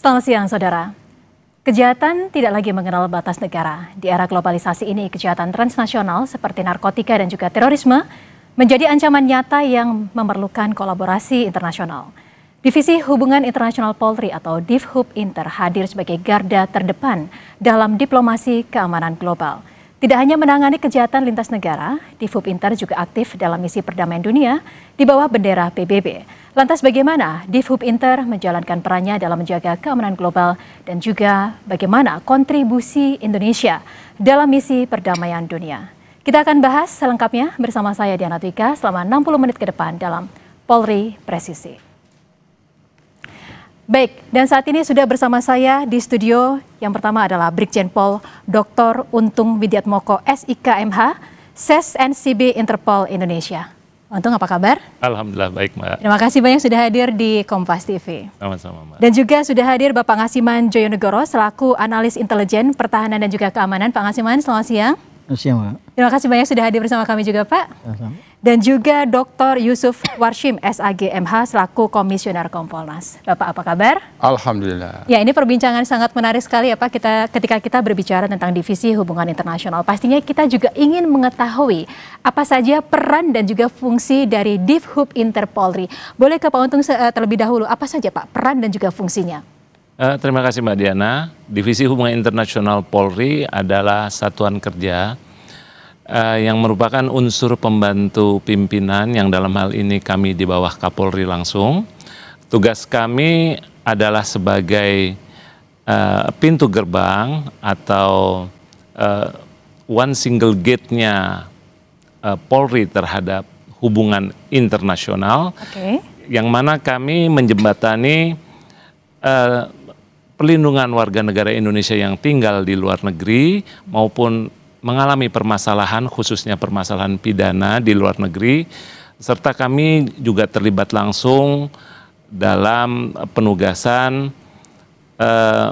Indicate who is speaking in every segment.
Speaker 1: Selamat siang, Saudara. Kejahatan tidak lagi mengenal batas negara. Di era globalisasi ini, kejahatan transnasional seperti narkotika dan juga terorisme menjadi ancaman nyata yang memerlukan kolaborasi internasional. Divisi Hubungan Internasional Polri atau Divhub Inter hadir sebagai garda terdepan dalam diplomasi keamanan global. Tidak hanya menangani kejahatan lintas negara, Divhub Inter juga aktif dalam misi perdamaian dunia di bawah bendera PBB. Lantas bagaimana Divhub Inter menjalankan perannya dalam menjaga keamanan global dan juga bagaimana kontribusi Indonesia dalam misi perdamaian dunia? Kita akan bahas selengkapnya bersama saya Diana Twika selama 60 menit ke depan dalam Polri Presisi. Baik, dan saat ini sudah bersama saya di studio yang pertama adalah Brigjen Pol Dr. Untung Widiatmoko SIKMH, SES NCB Interpol Indonesia. Untung, apa kabar?
Speaker 2: Alhamdulillah baik, Mbak.
Speaker 1: Terima kasih banyak sudah hadir di Kompas TV.
Speaker 2: Sama-sama, Mbak.
Speaker 1: Dan juga sudah hadir Bapak Ngasiman Joyonegoro selaku analis intelijen, pertahanan dan juga keamanan. Pak Ngasiman, selamat siang.
Speaker 3: Selamat siang, Mbak.
Speaker 1: Terima kasih banyak sudah hadir bersama kami juga, Pak.
Speaker 3: Sama-sama.
Speaker 1: Dan juga Dr. Yusuf Warshim SAGMH selaku Komisioner Kompolnas. Bapak, apa kabar?
Speaker 4: Alhamdulillah.
Speaker 1: Ya, ini perbincangan sangat menarik sekali ya Pak, ketika kita berbicara tentang divisi hubungan internasional. Pastinya kita juga ingin mengetahui apa saja peran dan juga fungsi dari Divhub Inter Polri. Boleh ke Pak Untung terlebih dahulu, apa saja Pak peran dan juga fungsinya?
Speaker 2: Terima kasih Mbak Diana. Divisi Hubungan Internasional Polri adalah satuan kerja yang merupakan unsur pembantu pimpinan yang dalam hal ini kami di bawah Kapolri langsung. Tugas kami adalah sebagai pintu gerbang atau one single gate-nya Polri terhadap hubungan internasional, yang mana kami menjembatani perlindungan warga negara Indonesia yang tinggal di luar negeri maupun mengalami permasalahan, khususnya permasalahan pidana di luar negeri, serta kami juga terlibat langsung dalam penugasan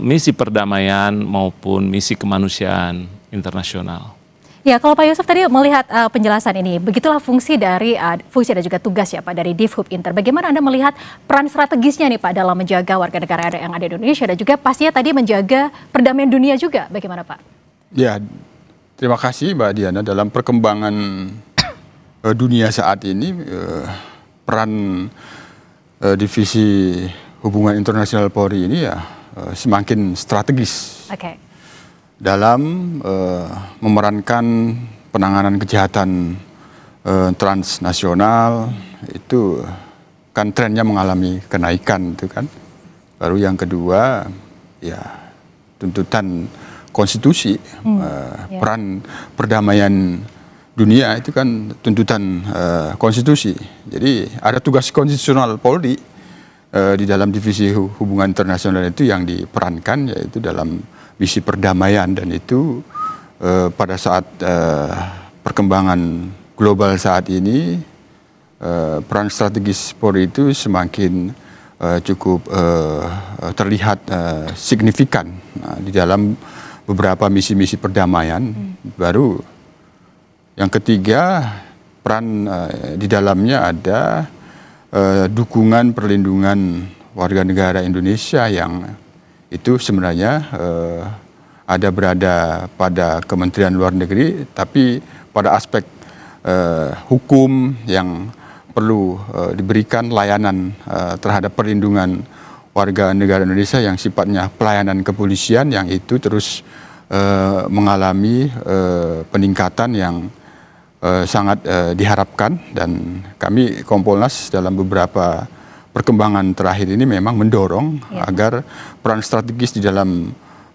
Speaker 2: misi perdamaian maupun misi kemanusiaan internasional.
Speaker 1: Ya, kalau Pak Yusuf tadi melihat penjelasan ini, begitulah fungsi dari fungsi dan juga tugas ya Pak dari Divhub Inter. Bagaimana Anda melihat peran strategisnya nih Pak dalam menjaga warga negara yang ada di Indonesia dan juga pastinya tadi menjaga perdamaian dunia juga, bagaimana Pak?
Speaker 4: Ya, terima kasih Mbak Diana. Dalam perkembangan dunia saat ini, peran Divisi Hubungan Internasional Polri ini ya semakin strategis dalam memerankan penanganan kejahatan transnasional. Itu kan trennya mengalami kenaikan, itu kan. Baru yang kedua ya tuntutan konstitusi, peran perdamaian dunia itu kan tuntutan konstitusi. Jadi ada tugas konstitusional Polri di dalam divisi hubungan internasional itu yang diperankan, yaitu dalam misi perdamaian. Dan itu pada saat perkembangan global saat ini, peran strategis Polri itu semakin cukup terlihat signifikan di dalam beberapa misi-misi perdamaian. Baru yang ketiga, peran di dalamnya ada dukungan perlindungan warga negara Indonesia yang itu sebenarnya ada berada pada Kementerian Luar Negeri, tapi pada aspek hukum yang perlu diberikan layanan terhadap perlindungan warga negara Indonesia yang sifatnya pelayanan kepolisian, yang itu terus mengalami peningkatan yang sangat diharapkan. Dan kami Kompolnas dalam beberapa perkembangan terakhir ini memang mendorong agar peran strategis di dalam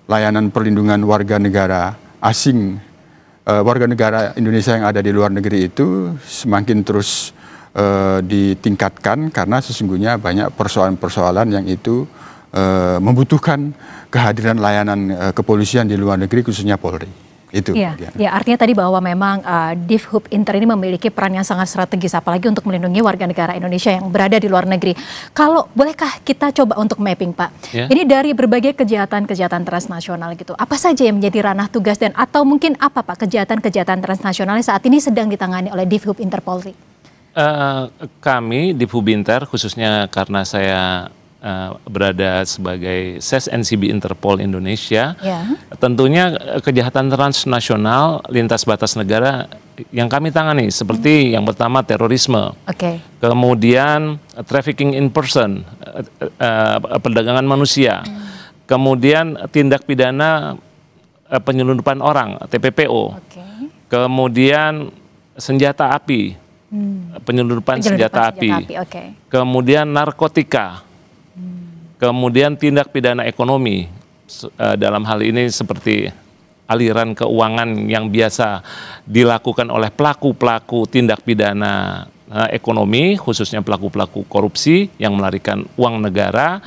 Speaker 4: layanan perlindungan warga negara asing, warga negara Indonesia yang ada di luar negeri itu semakin terus ditingkatkan, karena sesungguhnya banyak persoalan-persoalan yang itu membutuhkan kehadiran layanan kepolisian di luar negeri, khususnya Polri. Itu.
Speaker 1: Ya, artinya tadi bahwa memang Divhub Inter ini memiliki peran yang sangat strategis, apalagi untuk melindungi warga negara Indonesia yang berada di luar negeri. Kalau bolehkah kita coba untuk mapping Pak, ini dari berbagai kejahatan-kejahatan transnasional gitu, apa saja yang menjadi ranah tugas dan atau mungkin apa Pak kejahatan-kejahatan transnasional yang saat ini sedang ditangani oleh Divhub Inter Polri?
Speaker 2: Kami Divhub Inter, khususnya karena saya berada sebagai SES NCB Interpol Indonesia,
Speaker 1: Ya.
Speaker 2: tentunya kejahatan transnasional lintas batas negara yang kami tangani seperti yang pertama terorisme,
Speaker 1: Oke.
Speaker 2: kemudian trafficking in person, perdagangan manusia, kemudian tindak pidana penyelundupan orang (TPPO),
Speaker 1: Oke.
Speaker 2: kemudian senjata api, penyelundupan senjata api,
Speaker 1: Oke.
Speaker 2: kemudian narkotika, kemudian tindak pidana ekonomi, dalam hal ini seperti aliran keuangan yang biasa dilakukan oleh pelaku-pelaku tindak pidana ekonomi, khususnya pelaku-pelaku korupsi yang melarikan uang negara,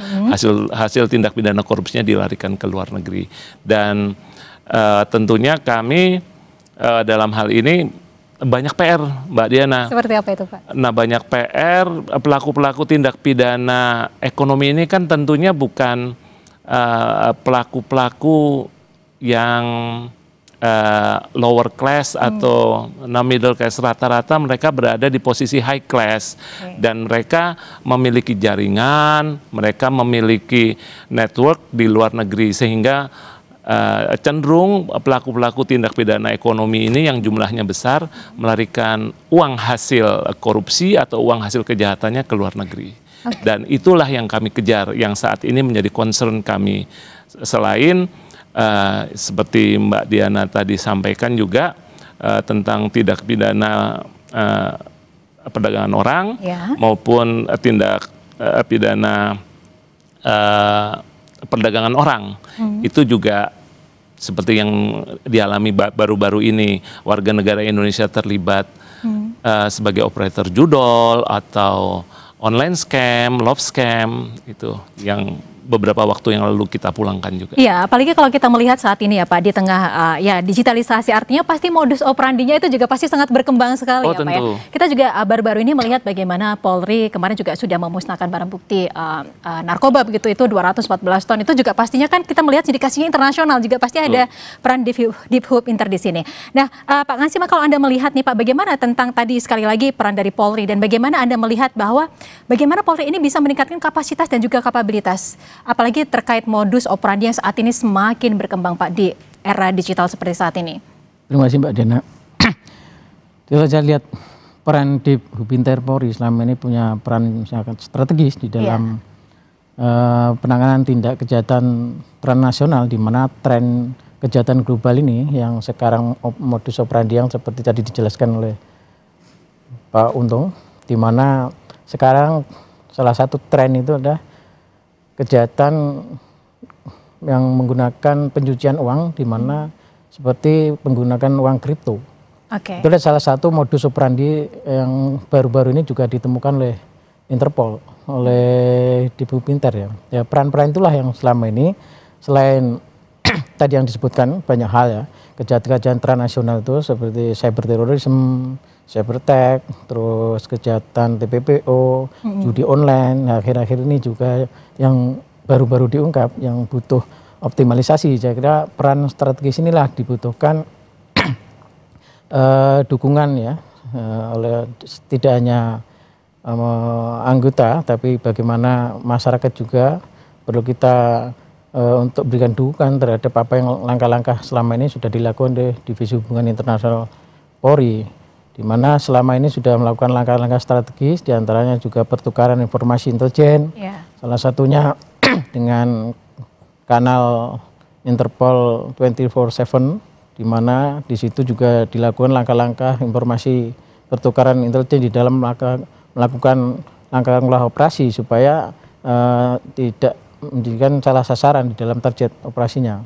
Speaker 2: hasil tindak pidana korupsinya dilarikan ke luar negeri. Dan tentunya kami dalam hal ini banyak PR, Mbak Diana.
Speaker 1: Seperti apa itu, Pak?
Speaker 2: Nah, banyak PR, pelaku-pelaku tindak pidana ekonomi ini kan tentunya bukan pelaku-pelaku yang lower class atau middle class. Rata-rata mereka berada di posisi high class, dan mereka memiliki jaringan, mereka memiliki network di luar negeri, sehingga cenderung pelaku-pelaku tindak pidana ekonomi ini yang jumlahnya besar melarikan uang hasil korupsi atau uang hasil kejahatannya ke luar negeri. Dan itulah yang kami kejar, yang saat ini menjadi concern kami. Selain seperti Mbak Diana tadi sampaikan juga tentang tindak pidana perdagangan orang, maupun tindak pidana perdagangan orang, itu juga seperti yang dialami baru-baru ini, warga negara Indonesia terlibat sebagai operator judol atau online scam, love scam, itu yang beberapa waktu yang lalu kita pulangkan juga.
Speaker 1: Iya, apalagi kalau kita melihat saat ini ya Pak, di tengah ya digitalisasi, artinya pasti modus operandinya itu juga pasti sangat berkembang sekali ya Pak ya. Kita juga baru-baru ini melihat bagaimana Polri kemarin juga sudah memusnahkan barang bukti narkoba begitu, itu 214 ton. Itu juga pastinya kan kita melihat indikasinya internasional, juga pasti ada peran Deep Hub Inter di sini. Nah, Pak Ngasima, kalau Anda melihat nih Pak, bagaimana tentang tadi sekali lagi peran dari Polri, dan bagaimana Anda melihat bahwa bagaimana Polri ini bisa meningkatkan kapasitas dan juga kapabilitas, apalagi terkait modus operandi yang saat ini semakin berkembang Pak di era digital seperti saat ini?
Speaker 3: Terima kasih Mbak Diana. Kalau saya lihat peran di Hub Inter Polri selama ini punya peran sangat strategis di dalam penanganan tindak kejahatan transnasional, di mana tren kejahatan global ini yang sekarang modus operandi yang seperti tadi dijelaskan oleh Pak Untung, di mana sekarang salah satu tren itu adalah kejahatan yang menggunakan pencucian uang, di mana seperti menggunakan uang kripto. Itu adalah salah satu modus operandi yang baru-baru ini juga ditemukan oleh Interpol, oleh Deep Hub Inter ya. Ya, peran-peran itulah yang selama ini selain tadi yang disebutkan banyak hal ya, kejahatan transnasional itu seperti cyberterorisme, cybertech, terus kejahatan TPPO, judi online. Nah, akhir-akhir ini juga yang baru-baru diungkap yang butuh optimalisasi. Saya kira peran strategis inilah dibutuhkan dukungan ya oleh tidak hanya anggota, tapi bagaimana masyarakat juga perlu kita untuk berikan dukungan terhadap apa yang langkah-langkah selama ini sudah dilakukan oleh Divisi Hubungan Internasional Polri, di mana selama ini sudah melakukan langkah-langkah strategis, diantaranya juga pertukaran informasi intelijen, salah satunya dengan kanal Interpol 24/7, di mana di situ juga dilakukan langkah-langkah informasi pertukaran intelijen di dalam melakukan langkah-langkah operasi supaya tidak menjadikan salah sasaran di dalam target operasinya.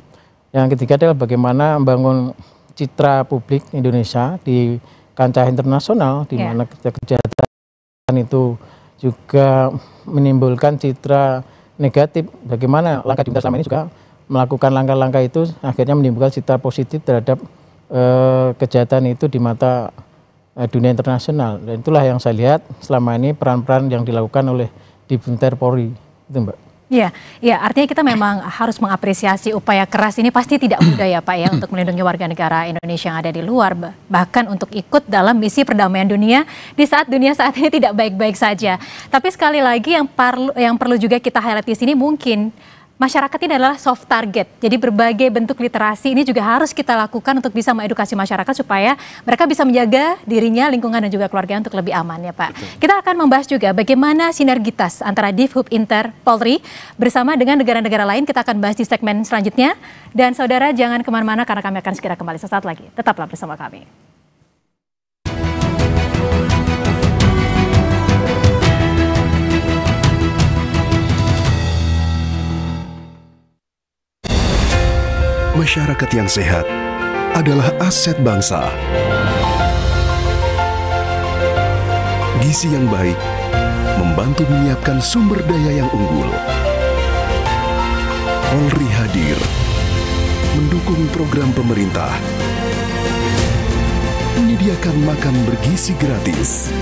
Speaker 3: Yang ketiga adalah bagaimana membangun citra publik Indonesia di kancah internasional, di mana kejahatan itu juga menimbulkan citra negatif. Bagaimana langkah kita selama ini juga melakukan langkah-langkah itu akhirnya menimbulkan citra positif terhadap kejahatan itu di mata dunia internasional. Dan itulah yang saya lihat selama ini peran-peran yang dilakukan oleh Deep Inter Polri, itu Mbak.
Speaker 1: Ya, artinya kita memang harus mengapresiasi upaya keras ini pasti tidak mudah ya Pak ya untuk melindungi warga negara Indonesia yang ada di luar, bahkan untuk ikut dalam misi perdamaian dunia di saat dunia saat ini tidak baik-baik saja. Tapi sekali lagi yang perlu juga kita highlight di sini mungkin masyarakat ini adalah soft target. Jadi berbagai bentuk literasi ini juga harus kita lakukan untuk bisa mengedukasi masyarakat supaya mereka bisa menjaga dirinya, lingkungan dan juga keluarganya untuk lebih aman ya Pak. Betul. Kita akan membahas juga bagaimana sinergitas antara Divhub Inter Polri bersama dengan negara-negara lain. Kita akan bahas di segmen selanjutnya. Dan saudara jangan kemana-mana karena kami akan segera kembali sesaat lagi. Tetaplah bersama kami.
Speaker 5: Masyarakat yang sehat adalah aset bangsa. Gizi yang baik membantu menyiapkan sumber daya yang unggul. Polri hadir mendukung program pemerintah, menyediakan makan bergizi gratis,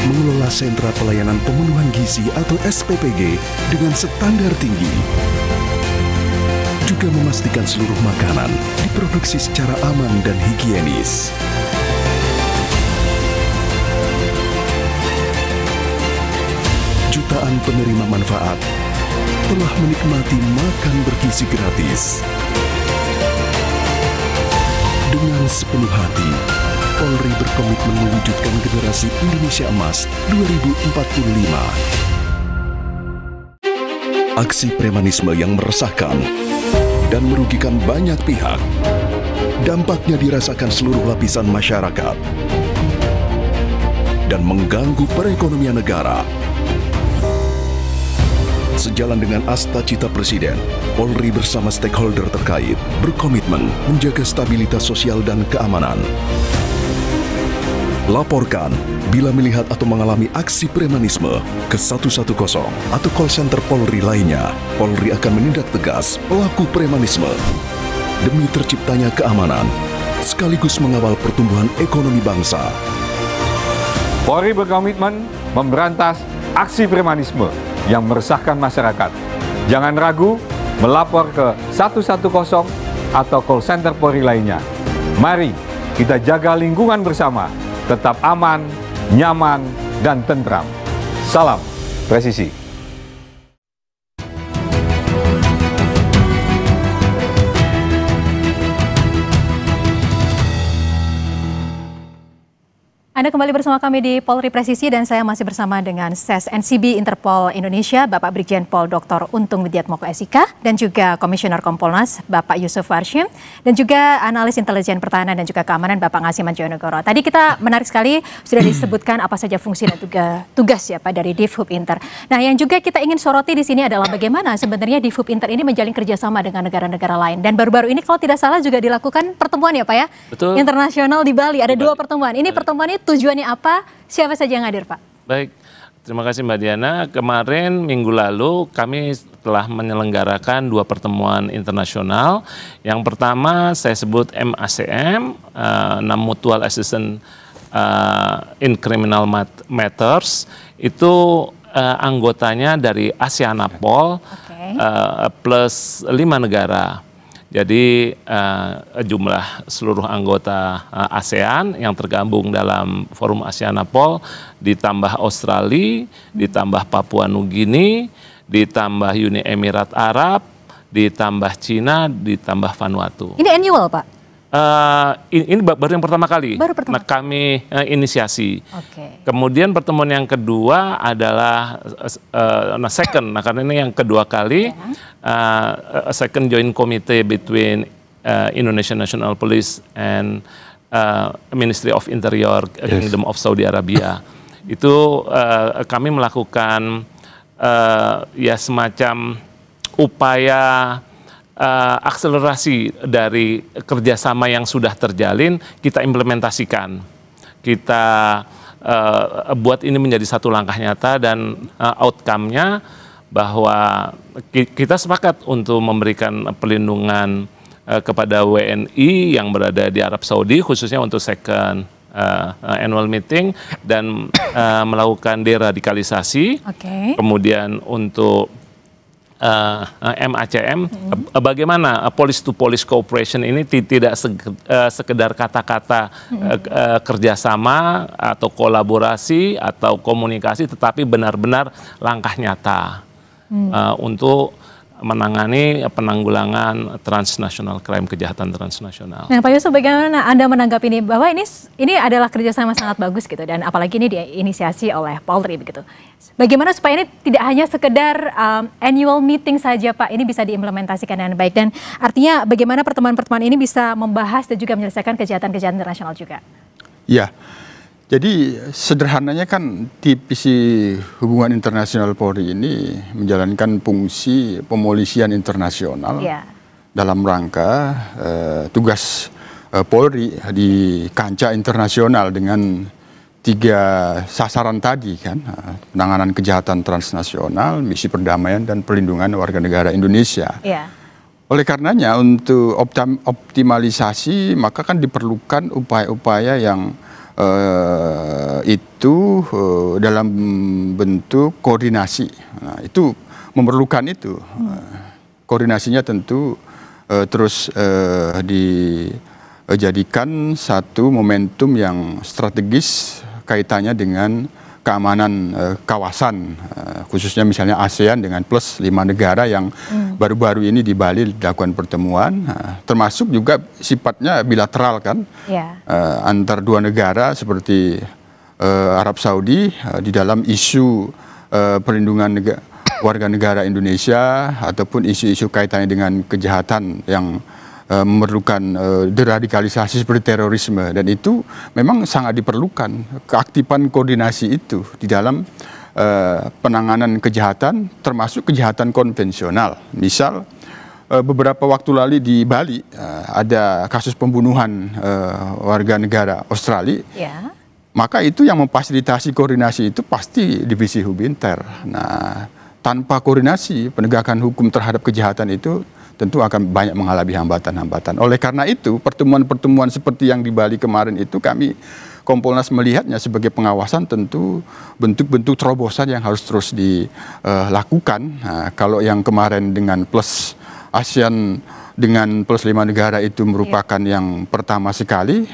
Speaker 5: mengelola sentra pelayanan pemenuhan gizi atau SPPG dengan standar tinggi, juga memastikan seluruh makanan diproduksi secara aman dan higienis. Jutaan penerima manfaat telah menikmati makan bergizi gratis. Dengan sepenuh hati, Polri berkomitmen mewujudkan generasi Indonesia Emas 2045. Aksi premanisme yang meresahkan dan merugikan banyak pihak, dampaknya dirasakan seluruh lapisan masyarakat dan mengganggu perekonomian negara. Sejalan dengan asta-cita Presiden, Polri bersama stakeholder terkait berkomitmen menjaga stabilitas sosial dan keamanan. Laporkan bila melihat atau mengalami aksi premanisme ke 110 atau call center Polri lainnya. Polri akan menindak tegas pelaku premanisme demi terciptanya keamanan sekaligus mengawal pertumbuhan ekonomi bangsa.
Speaker 6: Polri berkomitmen memberantas aksi premanisme yang meresahkan masyarakat. Jangan ragu melapor ke 110 atau call center Polri lainnya. Mari kita jaga lingkungan bersama, tetap aman, nyaman, dan tentram. Salam presisi.
Speaker 1: Anda kembali bersama kami di Polri Presisi dan saya masih bersama dengan SES NCB Interpol Indonesia, Bapak Brigjen Pol Dr. Untung Widiatmoko SIK, dan juga Komisioner Kompolnas, Bapak Yusuf Warshim, dan juga Analis Intelijen Pertahanan dan juga Keamanan, Bapak Ngasiman Joyonegoro. Tadi kita menarik sekali sudah disebutkan apa saja fungsi dan tugas ya Pak dari Divhub Inter. Nah yang juga kita ingin soroti di sini adalah bagaimana sebenarnya Divhub Inter ini menjalin kerjasama dengan negara-negara lain. Dan baru-baru ini kalau tidak salah juga dilakukan pertemuan ya Pak ya? Betul. Internasional di Bali, ada dua pertemuan. Ini pertemuan itu tujuannya apa? Siapa saja yang hadir, Pak?
Speaker 2: Baik, terima kasih Mbak Diana. Kemarin minggu lalu kami telah menyelenggarakan dua pertemuan internasional. Yang pertama saya sebut MACM, Mutual Assistance in Criminal Matters. Itu anggotanya dari ASEANAPOL plus 5 negara. Jadi jumlah seluruh anggota ASEAN yang tergabung dalam forum ASEANAPOL ditambah Australia, ditambah Papua Nugini, ditambah Uni Emirat Arab, ditambah Cina, ditambah Vanuatu.
Speaker 1: Ini annual Pak?
Speaker 2: Ini baru yang pertama kali.
Speaker 1: Baru pertama.
Speaker 2: Nah, kami inisiasi. Kemudian pertemuan yang kedua adalah second. Nah, karena ini yang kedua kali second joint committee between Indonesian National Police and Ministry of Interior Kingdom of Saudi Arabia. Itu kami melakukan ya semacam upaya akselerasi dari kerjasama yang sudah terjalin, kita implementasikan. Kita buat ini menjadi satu langkah nyata dan outcome-nya bahwa kita sepakat untuk memberikan perlindungan kepada WNI yang berada di Arab Saudi, khususnya untuk second annual meeting dan melakukan deradikalisasi. Kemudian untuk MACM, bagaimana police to police cooperation ini tidak sekedar kata-kata kerjasama atau kolaborasi atau komunikasi, tetapi benar-benar langkah nyata untuk menangani penanggulangan transnasional crime, kejahatan transnasional.
Speaker 1: Nah, Pak Yusuf, bagaimana Anda menanggapi ini bahwa ini adalah kerjasama sangat bagus gitu, dan apalagi ini diinisiasi oleh Polri begitu. Bagaimana supaya ini tidak hanya sekedar annual meeting saja, Pak, ini bisa diimplementasikan dengan baik, dan artinya bagaimana pertemuan-pertemuan ini bisa membahas dan juga menyelesaikan kejahatan-kejahatan internasional juga?
Speaker 4: Ya. Jadi sederhananya kan divisi hubungan internasional Polri ini menjalankan fungsi pemolisian internasional dalam rangka tugas Polri di kancah internasional dengan 3 sasaran tadi kan, penanganan kejahatan transnasional, misi perdamaian dan perlindungan warga negara Indonesia. Oleh karenanya untuk optimalisasi maka kan diperlukan upaya-upaya yang itu dalam bentuk koordinasi. Nah, itu memerlukan itu. Koordinasinya tentu terus dijadikan satu momentum yang strategis kaitannya dengan keamanan kawasan, khususnya misalnya ASEAN dengan plus 5 negara yang baru-baru ini di Bali dilakukan pertemuan, termasuk juga sifatnya bilateral kan, antar 2 negara seperti Arab Saudi di dalam isu perlindungan warga negara Indonesia ataupun isu-isu kaitannya dengan kejahatan yang memerlukan deradikalisasi seperti terorisme, dan itu memang sangat diperlukan keaktifan koordinasi itu di dalam penanganan kejahatan termasuk kejahatan konvensional. Misal beberapa waktu lalu di Bali ada kasus pembunuhan warga negara Australia. Maka itu yang memfasilitasi koordinasi itu pasti divisi Hubinter. Nah, tanpa koordinasi penegakan hukum terhadap kejahatan itu tentu akan banyak mengalami hambatan-hambatan. Oleh karena itu, pertemuan-pertemuan seperti yang di Bali kemarin itu kami Kompolnas melihatnya sebagai pengawasan, tentu bentuk-bentuk terobosan yang harus terus dilakukan. Nah, kalau yang kemarin dengan plus ASEAN dengan plus 5 negara itu merupakan yang pertama sekali,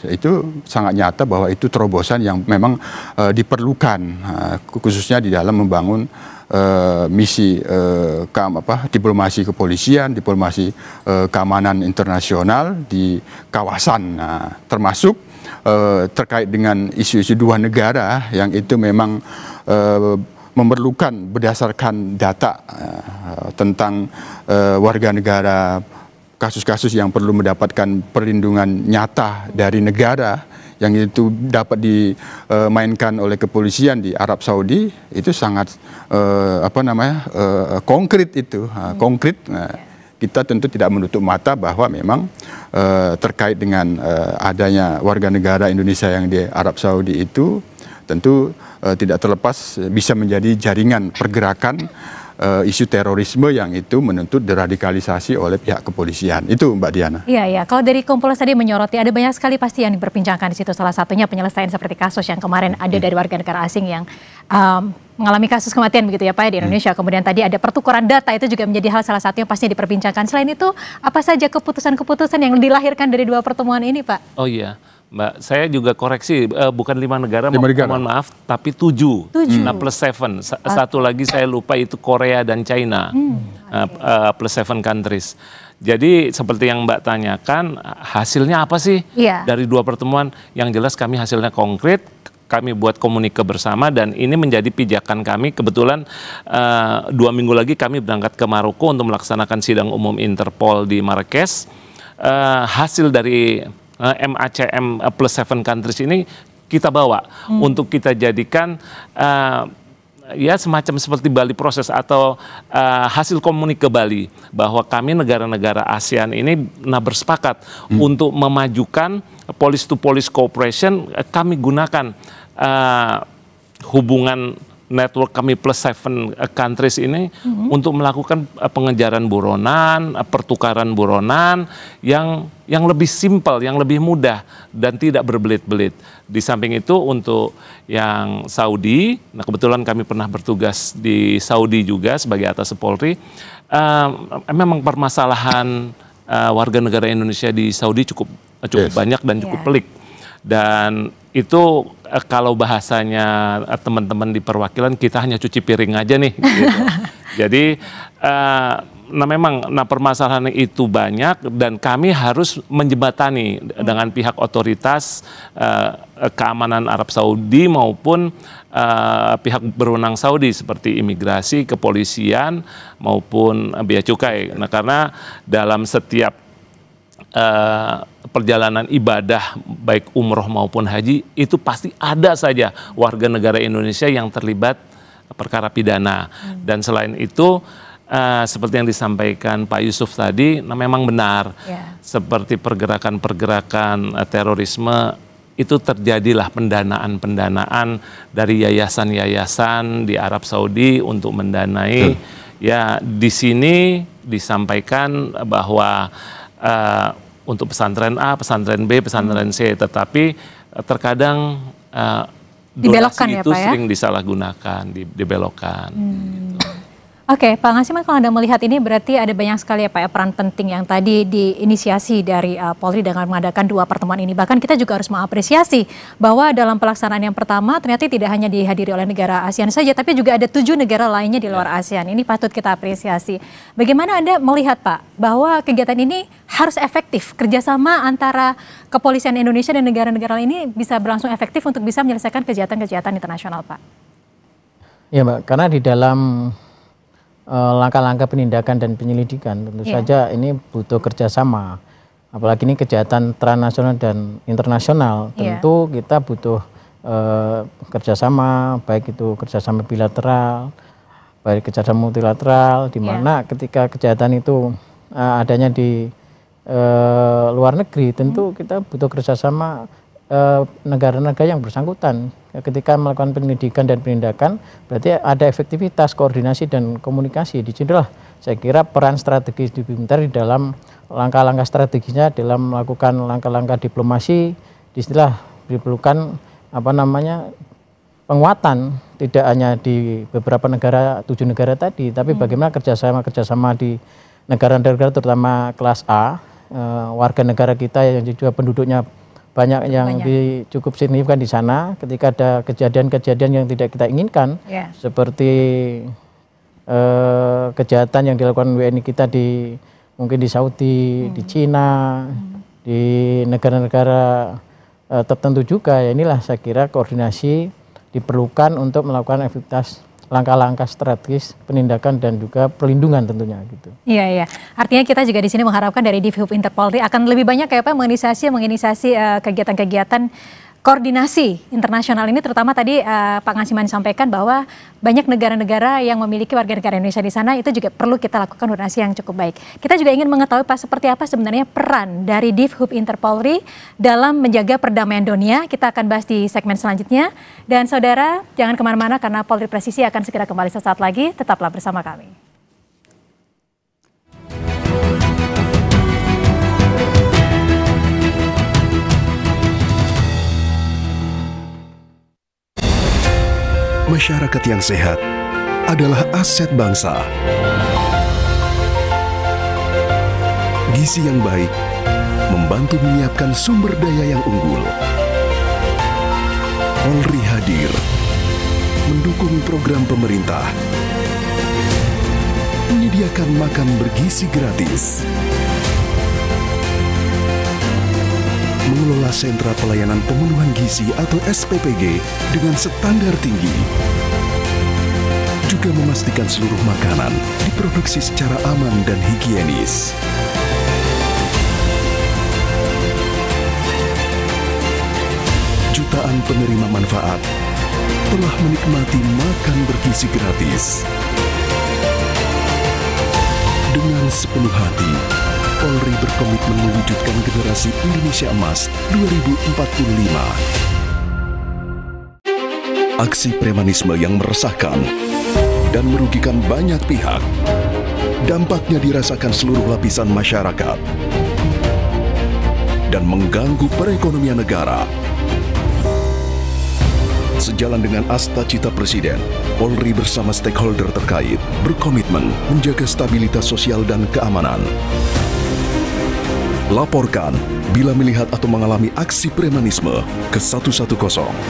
Speaker 4: itu sangat nyata bahwa itu terobosan yang memang diperlukan, khususnya di dalam membangun misi diplomasi kepolisian, diplomasi keamanan internasional di kawasan, termasuk terkait dengan isu-isu 2 negara yang itu memang memerlukan berdasarkan data tentang warga negara, kasus-kasus yang perlu mendapatkan perlindungan nyata dari negara yang itu dapat dimainkan oleh kepolisian di Arab Saudi, itu sangat konkret itu, konkret. Kita tentu tidak menutup mata bahwa memang terkait dengan adanya warga negara Indonesia yang di Arab Saudi itu tentu tidak terlepas bisa menjadi jaringan pergerakan isu terorisme yang itu menuntut deradikalisasi oleh pihak kepolisian. Itu Mbak Diana.
Speaker 1: Iya. Kalau dari Kompolnas tadi menyoroti ada banyak sekali pasti yang diperbincangkan di situ. Salah satunya penyelesaian seperti kasus yang kemarin ada dari warga negara asing yang mengalami kasus kematian begitu ya Pak di Indonesia. Kemudian tadi ada pertukaran data, itu juga menjadi hal salah satu yang pasti diperbincangkan. Selain itu apa saja keputusan-keputusan yang dilahirkan dari 2 pertemuan ini Pak?
Speaker 2: Oh iya. Mbak, saya juga koreksi, bukan 5 negara, mohon maaf, tapi 7. Nah, plus 7. Satu lagi saya lupa itu Korea dan China, plus 7 countries. Jadi seperti yang Mbak tanyakan, hasilnya apa sih dari 2 pertemuan? Yang jelas kami hasilnya konkret, kami buat komunike bersama, dan ini menjadi pijakan kami. Kebetulan 2 minggu lagi kami berangkat ke Maroko untuk melaksanakan sidang umum Interpol di Marrakesh. Hasil dari MACM plus 7 countries ini kita bawa untuk kita jadikan ya semacam seperti Bali proses atau hasil komunike Bali, bahwa kami negara-negara ASEAN ini bersepakat untuk memajukan police to police cooperation. Kami gunakan hubungan network kami plus 7 countries ini untuk melakukan pengejaran buronan, pertukaran buronan yang lebih simpel, yang lebih mudah dan tidak berbelit-belit. Di samping itu untuk yang Saudi, nah kebetulan kami pernah bertugas di Saudi juga sebagai atas Polri, memang permasalahan warga negara Indonesia di Saudi cukup banyak dan cukup pelik. Dan itu kalau bahasanya teman-teman di perwakilan, kita hanya cuci piring aja nih. Gitu. Jadi memang permasalahan itu banyak dan kami harus menjembatani dengan pihak otoritas keamanan Arab Saudi maupun pihak berwenang Saudi seperti imigrasi, kepolisian maupun bea cukai. Nah, karena dalam setiap perjalanan ibadah baik umroh maupun haji itu pasti ada saja warga negara Indonesia yang terlibat perkara pidana. Dan selain itu seperti yang disampaikan Pak Yusuf tadi, memang benar seperti pergerakan-pergerakan terorisme itu terjadilah pendanaan dari yayasan-yayasan di Arab Saudi untuk mendanai. Ya, di sini disampaikan bahwa untuk pesantren A, pesantren B, pesantren C, tetapi terkadang
Speaker 1: dibelokkan
Speaker 2: donasi
Speaker 1: ya,
Speaker 2: itu
Speaker 1: Pak, ya?
Speaker 2: sering disalahgunakan, dibelokkan. Gitu.
Speaker 1: Oke, Pak Ngasiman, kalau Anda melihat ini berarti ada banyak sekali ya Pak ya, peran penting yang tadi diinisiasi dari Polri dengan mengadakan 2 pertemuan ini. Bahkan kita juga harus mengapresiasi bahwa dalam pelaksanaan yang pertama ternyata tidak hanya dihadiri oleh negara ASEAN saja, tapi juga ada 7 negara lainnya di luar ASEAN. Ini patut kita apresiasi. Bagaimana Anda melihat Pak bahwa kegiatan ini harus efektif, kerjasama antara kepolisian Indonesia dan negara-negara lain ini bisa berlangsung efektif untuk bisa menyelesaikan kejahatan-kejahatan internasional, Pak?
Speaker 3: Ya Mbak, karena di dalam langkah-langkah penindakan dan penyelidikan tentu saja ini butuh kerjasama, apalagi ini kejahatan transnasional dan internasional. Tentu kita butuh kerjasama, baik itu kerjasama bilateral, baik kerjasama multilateral, di mana ketika kejahatan itu adanya di luar negeri, tentu kita butuh kerjasama negara-negara yang bersangkutan. Ketika melakukan penyelidikan dan penindakan, berarti ada efektivitas koordinasi dan komunikasi. Di sinilah saya kira peran strategis diminta di dalam langkah-langkah strategisnya dalam melakukan langkah-langkah diplomasi. Disinilah diperlukan penguatan, tidak hanya di beberapa negara, 7 negara tadi, tapi bagaimana kerjasama di negara-negara terutama kelas A, warga negara kita yang juga penduduknya banyak yang cukup signifikan di sana. Ketika ada kejadian-kejadian yang tidak kita inginkan, seperti kejahatan yang dilakukan WNI kita mungkin di Saudi, di Cina, di negara-negara tertentu juga, ya inilah saya kira koordinasi diperlukan untuk melakukan efektivitas langkah-langkah strategis penindakan dan juga perlindungan tentunya gitu.
Speaker 1: Iya. Artinya kita juga di sini mengharapkan dari Divhub Interpolri akan lebih banyak ya Pak menginisiasi kegiatan-kegiatan koordinasi internasional ini, terutama tadi Pak Ngasiman sampaikan bahwa banyak negara-negara yang memiliki warga negara Indonesia di sana, itu juga perlu kita lakukan koordinasi yang cukup baik. Kita juga ingin mengetahui Pak seperti apa sebenarnya peran dari Divhub Interpolri dalam menjaga perdamaian dunia. Kita akan bahas di segmen selanjutnya. Dan saudara jangan kemana-mana karena Polri Presisi akan segera kembali sesaat lagi. Tetaplah bersama kami.
Speaker 5: Masyarakat yang sehat adalah aset bangsa. Gizi yang baik membantu menyiapkan sumber daya yang unggul. Polri hadir mendukung program pemerintah, menyediakan makan bergizi gratis, mengelola sentra pelayanan pemenuhan gizi atau SPPG dengan standar tinggi, juga memastikan seluruh makanan diproduksi secara aman dan higienis. Jutaan penerima manfaat telah menikmati makan bergizi gratis. Dengan sepenuh hati, Polri berkomitmen mewujudkan generasi Indonesia Emas 2045. aksi premanisme yang meresahkan dan merugikan banyak pihak. Dampaknya dirasakan seluruh lapisan masyarakat dan mengganggu perekonomian negara. Sejalan dengan asta cita Presiden, Polri bersama stakeholder terkait berkomitmen menjaga stabilitas sosial dan keamanan. Laporkan bila melihat atau mengalami aksi premanisme ke 110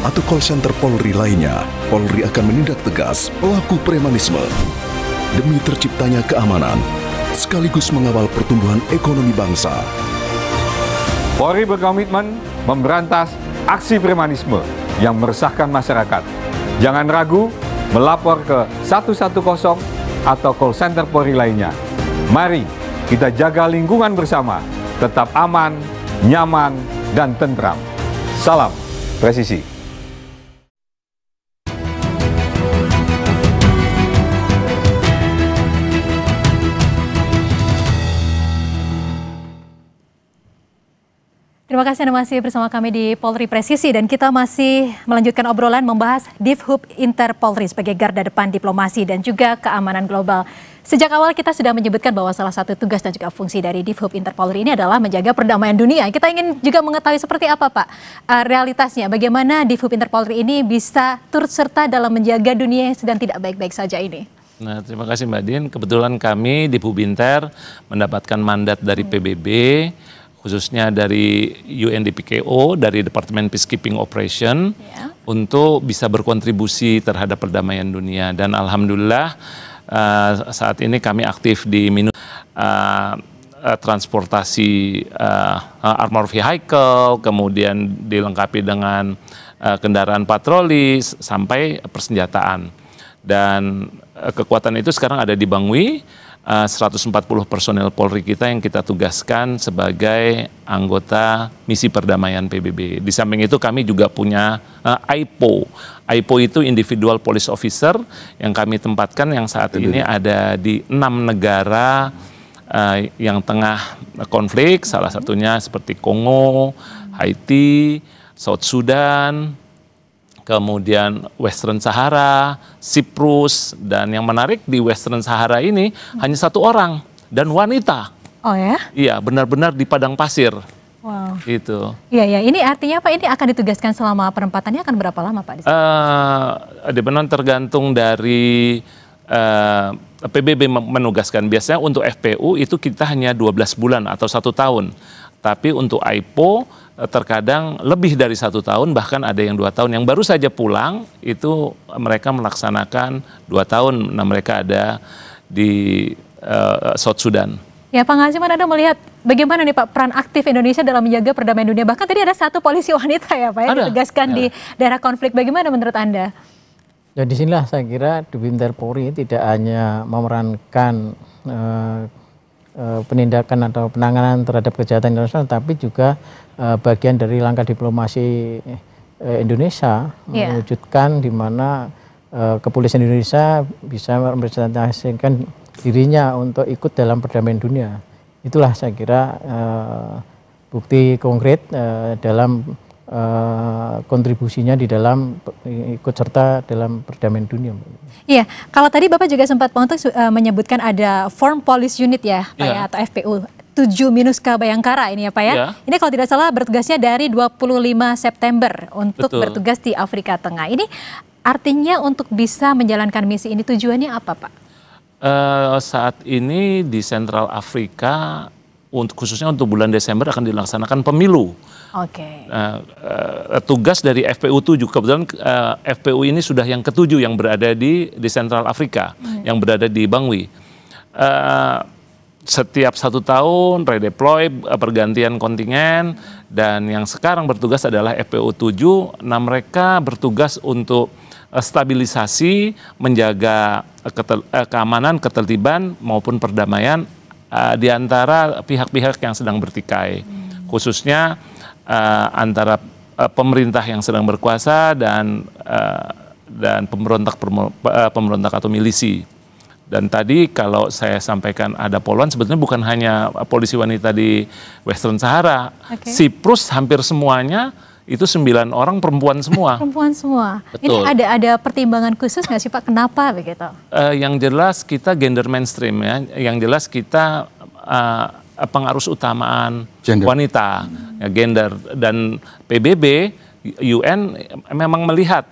Speaker 5: atau call center Polri lainnya. Polri akan menindak tegas pelaku premanisme demi terciptanya keamanan sekaligus mengawal pertumbuhan ekonomi bangsa.
Speaker 6: Polri berkomitmen memberantas aksi premanisme yang meresahkan masyarakat. Jangan ragu melapor ke 110 atau call center Polri lainnya. Mari kita jaga lingkungan bersama, tetap aman, nyaman, dan tentram. Salam presisi.
Speaker 1: Terima kasih Anda masih bersama kami di Polri Presisi dan kita masih melanjutkan obrolan membahas Divhub Interpolri sebagai garda depan diplomasi dan juga keamanan global. Sejak awal kita sudah menyebutkan bahwa salah satu tugas dan juga fungsi dari Divhub Interpolri ini adalah menjaga perdamaian dunia. Kita ingin juga mengetahui seperti apa Pak realitasnya, bagaimana Divhub Interpolri ini bisa turut serta dalam menjaga dunia yang sedang tidak baik-baik saja ini.
Speaker 2: Nah, terima kasih Mbak Din. Kebetulan kami Divhub Inter mendapatkan mandat dari PBB, khususnya dari UNDPKO, dari Departemen Peacekeeping Operation, untuk bisa berkontribusi terhadap perdamaian dunia. Dan alhamdulillah saat ini kami aktif di transportasi armor vehicle, kemudian dilengkapi dengan kendaraan patroli sampai persenjataan. Dan kekuatan itu sekarang ada di Bangui. 140 personel Polri kita yang kita tugaskan sebagai anggota misi perdamaian PBB. Di samping itu kami juga punya IPO. IPO itu Individual Police Officer yang kami tempatkan yang saat ini ada di 6 negara yang tengah konflik, salah satunya seperti Kongo, Haiti, South Sudan, kemudian Western Sahara, Siprus, dan yang menarik di Western Sahara ini hanya 1 orang dan wanita.
Speaker 1: Oh ya? Iya,
Speaker 2: benar-benar di padang pasir.
Speaker 1: Wow.
Speaker 2: Gitu.
Speaker 1: Iya, ini artinya Pak ini akan ditugaskan selama penempatannya akan berapa lama Pak?
Speaker 2: Benar tergantung dari PBB menugaskan. Biasanya untuk FPU itu kita hanya 12 bulan atau 1 tahun. Tapi untuk IPO terkadang lebih dari 1 tahun, bahkan ada yang 2 tahun. Yang baru saja pulang itu mereka melaksanakan 2 tahun. Nah, mereka ada di South Sudan.
Speaker 1: Ya Pak Ngaziman, Anda melihat bagaimana nih Pak peran aktif Indonesia dalam menjaga perdamaian dunia? Bahkan tadi ada 1 polisi wanita ya Pak yang ditugaskan di daerah konflik. Bagaimana menurut Anda?
Speaker 3: Ya disinilah saya kira Divhub Interpolri tidak hanya memerankan penindakan atau penanganan terhadap kejahatan internasional, tapi juga bagian dari langkah diplomasi Indonesia mewujudkan di mana kepolisian Indonesia bisa merepresentasikan dirinya untuk ikut dalam perdamaian dunia. Itulah saya kira bukti konkret dalam kontribusinya di dalam ikut serta dalam perdamaian dunia.
Speaker 1: Iya, kalau tadi Bapak juga sempat menyebutkan ada Form Police Unit ya, Pak ya, atau FPU 7 Minuska Bayangkara ini ya Pak ya. Ini kalau tidak salah bertugasnya dari 25 September untuk bertugas di Afrika Tengah. Ini artinya untuk bisa menjalankan misi ini tujuannya apa Pak?
Speaker 2: Saat ini di Sentral Afrika, khususnya untuk bulan Desember akan dilaksanakan pemilu.
Speaker 1: Oke.
Speaker 2: Tugas dari FPU 7, kebetulan FPU ini sudah yang ke-7 yang berada di Sentral Afrika, yang berada di Bangui. Setiap 1 tahun redeploy, pergantian kontingen, dan yang sekarang bertugas adalah FPU 7. Nah, mereka bertugas untuk stabilisasi, menjaga keamanan, ketertiban maupun perdamaian di antara pihak-pihak yang sedang bertikai, khususnya antara pemerintah yang sedang berkuasa dan pemberontak atau milisi. Dan tadi kalau saya sampaikan ada poluan, sebetulnya bukan hanya polisi wanita di Western Sahara, Siprus hampir semuanya itu 9 orang perempuan semua.
Speaker 1: Perempuan semua.
Speaker 2: Betul.
Speaker 1: Ini ada pertimbangan khusus nggak sih Pak? Kenapa begitu?
Speaker 2: Yang jelas kita gender mainstream ya. Yang jelas kita pengarus utamaan
Speaker 4: Gender.
Speaker 2: wanita, ya, gender, dan PBB UN memang melihat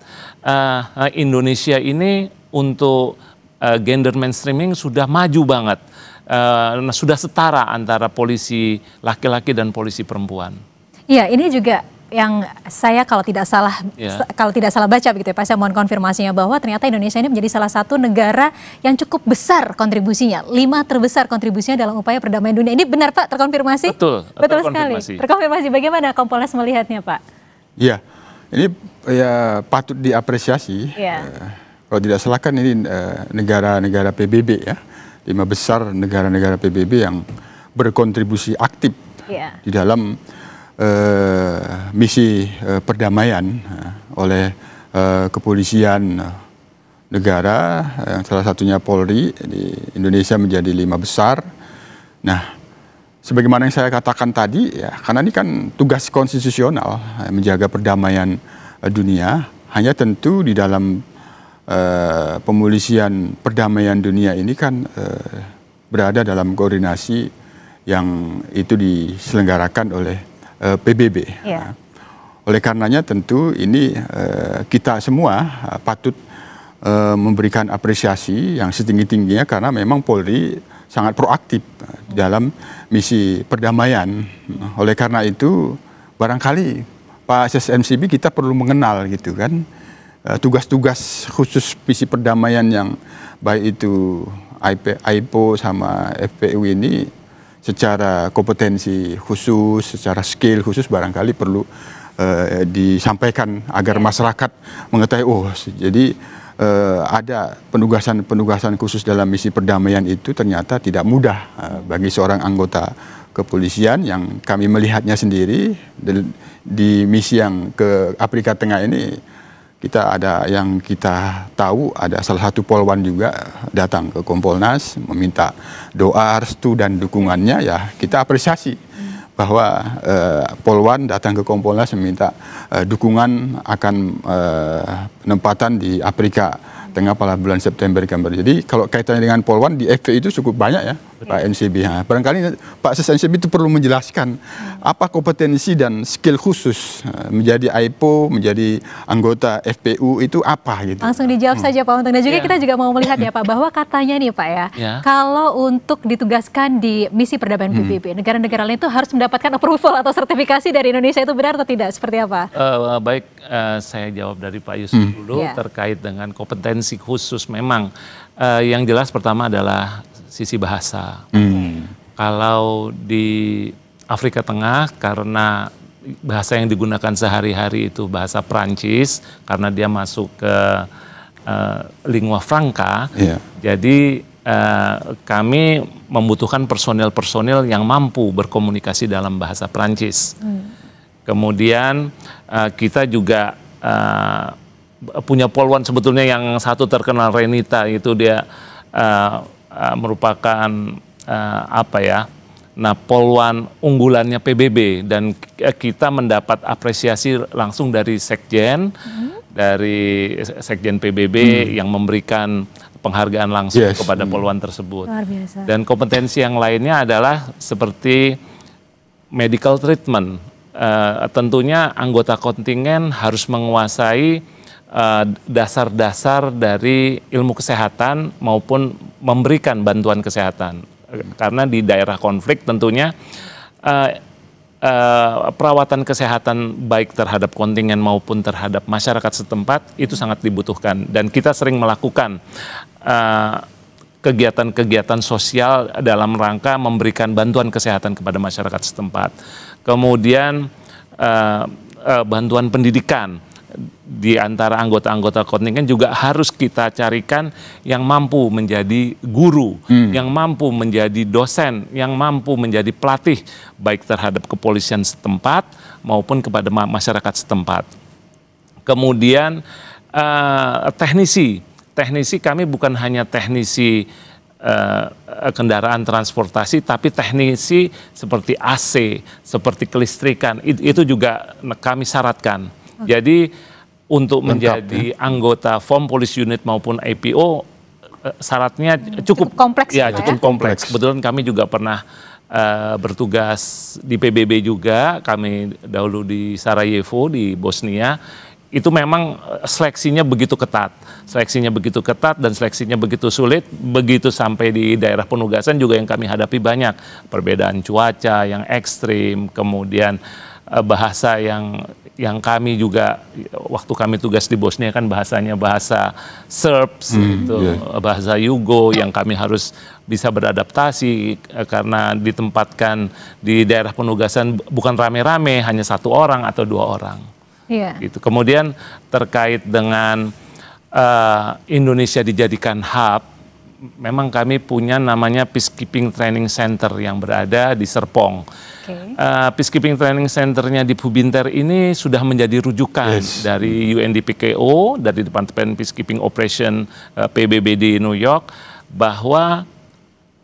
Speaker 2: Indonesia ini untuk gender mainstreaming sudah maju banget, sudah setara antara polisi laki-laki dan polisi perempuan.
Speaker 1: Iya, ini juga yang saya kalau tidak salah baca begitu ya Pak, saya mohon konfirmasinya bahwa ternyata Indonesia ini menjadi salah satu negara yang cukup besar kontribusinya, 5 terbesar kontribusinya dalam upaya perdamaian dunia. Ini benar Pak, terkonfirmasi?
Speaker 2: Betul
Speaker 1: sekali. Terkonfirmasi. Bagaimana Kompolnas melihatnya Pak?
Speaker 4: Iya, ini ya patut diapresiasi.
Speaker 1: Iya.
Speaker 4: Kalau tidak salah kan ini negara-negara PBB ya, 5 besar negara-negara PBB yang berkontribusi aktif di dalam misi perdamaian oleh kepolisian negara, yang salah satunya Polri di Indonesia menjadi 5 besar. Nah, sebagaimana yang saya katakan tadi, ya, karena ini kan tugas konstitusional menjaga perdamaian dunia, hanya tentu di dalam pemolisian perdamaian dunia ini kan berada dalam koordinasi yang itu diselenggarakan oleh PBB.
Speaker 1: Yeah.
Speaker 4: Oleh karenanya tentu ini kita semua patut memberikan apresiasi yang setinggi-tingginya karena memang Polri sangat proaktif di dalam misi perdamaian. Oleh karena itu barangkali Pak SSMCB kita perlu mengenal gitu kan tugas-tugas khusus misi perdamaian yang baik itu AIPO sama FPU ini secara kompetensi khusus, secara skill khusus barangkali perlu disampaikan agar masyarakat mengetahui, oh jadi ada penugasan-penugasan khusus dalam misi perdamaian itu ternyata tidak mudah bagi seorang anggota kepolisian yang kami melihatnya sendiri di misi yang ke Afrika Tengah ini. Kita ada yang kita tahu ada salah satu polwan juga datang ke Kompolnas meminta doa, restu dan dukungannya, ya kita apresiasi bahwa polwan datang ke Kompolnas meminta dukungan akan penempatan di Afrika Tengah pada bulan September kemarin. Jadi kalau kaitannya dengan polwan di FPI itu cukup banyak ya Pak NCB. Barangkali Pak NCB itu perlu menjelaskan apa kompetensi dan skill khusus menjadi AIPO, menjadi anggota FPU itu apa gitu.
Speaker 1: Langsung dijawab saja Pak Untung. Dan juga kita juga mau melihat ya Pak, bahwa katanya nih Pak ya, kalau untuk ditugaskan di misi perdamaian PBB, negara-negara lain itu harus mendapatkan approval atau sertifikasi dari Indonesia, itu benar atau tidak? Seperti apa?
Speaker 2: Baik, saya jawab dari Pak Yusuf dulu terkait dengan kompetensi khusus. Memang yang jelas pertama adalah sisi bahasa. Kalau di Afrika Tengah karena bahasa yang digunakan sehari-hari itu bahasa Prancis karena dia masuk ke lingua franca, jadi kami membutuhkan personel-personel yang mampu berkomunikasi dalam bahasa Prancis. Kemudian kita juga punya polwan sebetulnya yang satu terkenal, Renita, itu dia merupakan polwan unggulannya PBB, dan kita mendapat apresiasi langsung dari Sekjen, dari Sekjen PBB yang memberikan penghargaan langsung kepada polwan tersebut.
Speaker 1: Luar biasa.
Speaker 2: Dan kompetensi yang lainnya adalah seperti medical treatment. Tentunya anggota kontingen harus menguasai dasar-dasar dari ilmu kesehatan maupun memberikan bantuan kesehatan. Karena di daerah konflik tentunya perawatan kesehatan baik terhadap kontingen maupun terhadap masyarakat setempat itu sangat dibutuhkan. Dan kita sering melakukan kegiatan-kegiatan sosial dalam rangka memberikan bantuan kesehatan kepada masyarakat setempat. Kemudian bantuan pendidikan di antara anggota-anggota kontingen juga harus kita carikan yang mampu menjadi guru, yang mampu menjadi dosen, yang mampu menjadi pelatih baik terhadap kepolisian setempat maupun kepada masyarakat setempat. Kemudian teknisi kami bukan hanya teknisi kendaraan transportasi, tapi teknisi seperti AC, seperti kelistrikan, itu juga kami syaratkan. Jadi untuk menjadi anggota Form Police Unit maupun APO, syaratnya cukup kompleks. Ya, cukup kompleks. Kebetulan kami juga pernah bertugas di PBB juga, kami dahulu di Sarajevo, di Bosnia. Itu memang seleksinya begitu ketat. Seleksinya begitu ketat dan seleksinya begitu sulit. Begitu sampai di daerah penugasan juga yang kami hadapi banyak. Perbedaan cuaca yang ekstrim, kemudian bahasa yang kami juga, waktu kami tugas di Bosnia kan bahasanya bahasa Serbs, bahasa Yugo yang kami harus bisa beradaptasi karena ditempatkan di daerah penugasan bukan rame-rame, hanya 1 orang atau 2 orang. Gitu. Kemudian terkait dengan Indonesia dijadikan hub, memang kami punya namanya Peacekeeping Training Center yang berada di Serpong. Peacekeeping Training Centernya di Bubinter ini sudah menjadi rujukan dari UNDPKO, dari Departemen Peacekeeping Operation PBB di New York, bahwa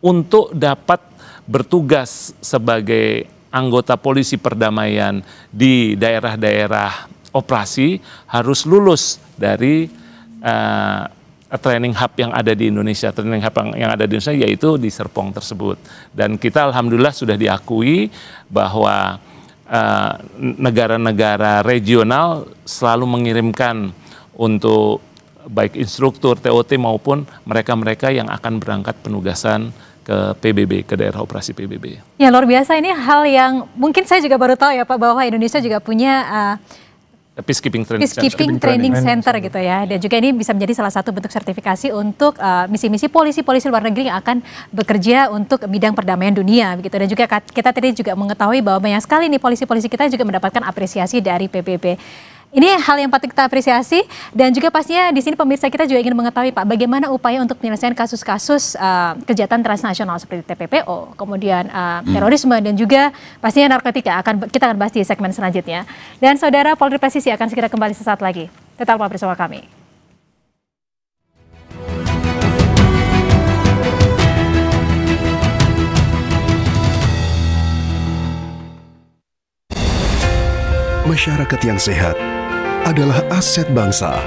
Speaker 2: untuk dapat bertugas sebagai anggota polisi perdamaian di daerah-daerah operasi harus lulus dari training hub yang ada di Indonesia. Training hub yang ada di Indonesia yaitu di Serpong tersebut. Dan kita alhamdulillah sudah diakui bahwa negara-negara regional selalu mengirimkan untuk baik instruktur TOT maupun mereka-mereka yang akan berangkat penugasan ke PBB, ke daerah operasi PBB.
Speaker 1: Ya, luar biasa, ini hal yang mungkin saya juga baru tahu ya Pak, bahwa Indonesia juga punya Peacekeeping Training Center gitu ya. Dan juga ini bisa menjadi salah satu bentuk sertifikasi untuk misi-misi polisi-polisi luar negeri yang akan bekerja untuk bidang perdamaian dunia begitu. Dan juga kita tadi juga mengetahui bahwa banyak sekali nih polisi-polisi kita juga mendapatkan apresiasi dari PBB. Ini hal yang patut kita apresiasi, dan juga pastinya di sini pemirsa kita juga ingin mengetahui Pak, bagaimana upaya untuk penyelesaian kasus-kasus kejahatan transnasional seperti TPPO, kemudian terorisme, dan juga pastinya narkotika. Kita akan bahas di segmen selanjutnya. Dan Saudara, Polri Presisi akan segera kembali sesaat lagi. Tetaplah bersama kami.
Speaker 5: Masyarakat yang sehat adalah aset bangsa.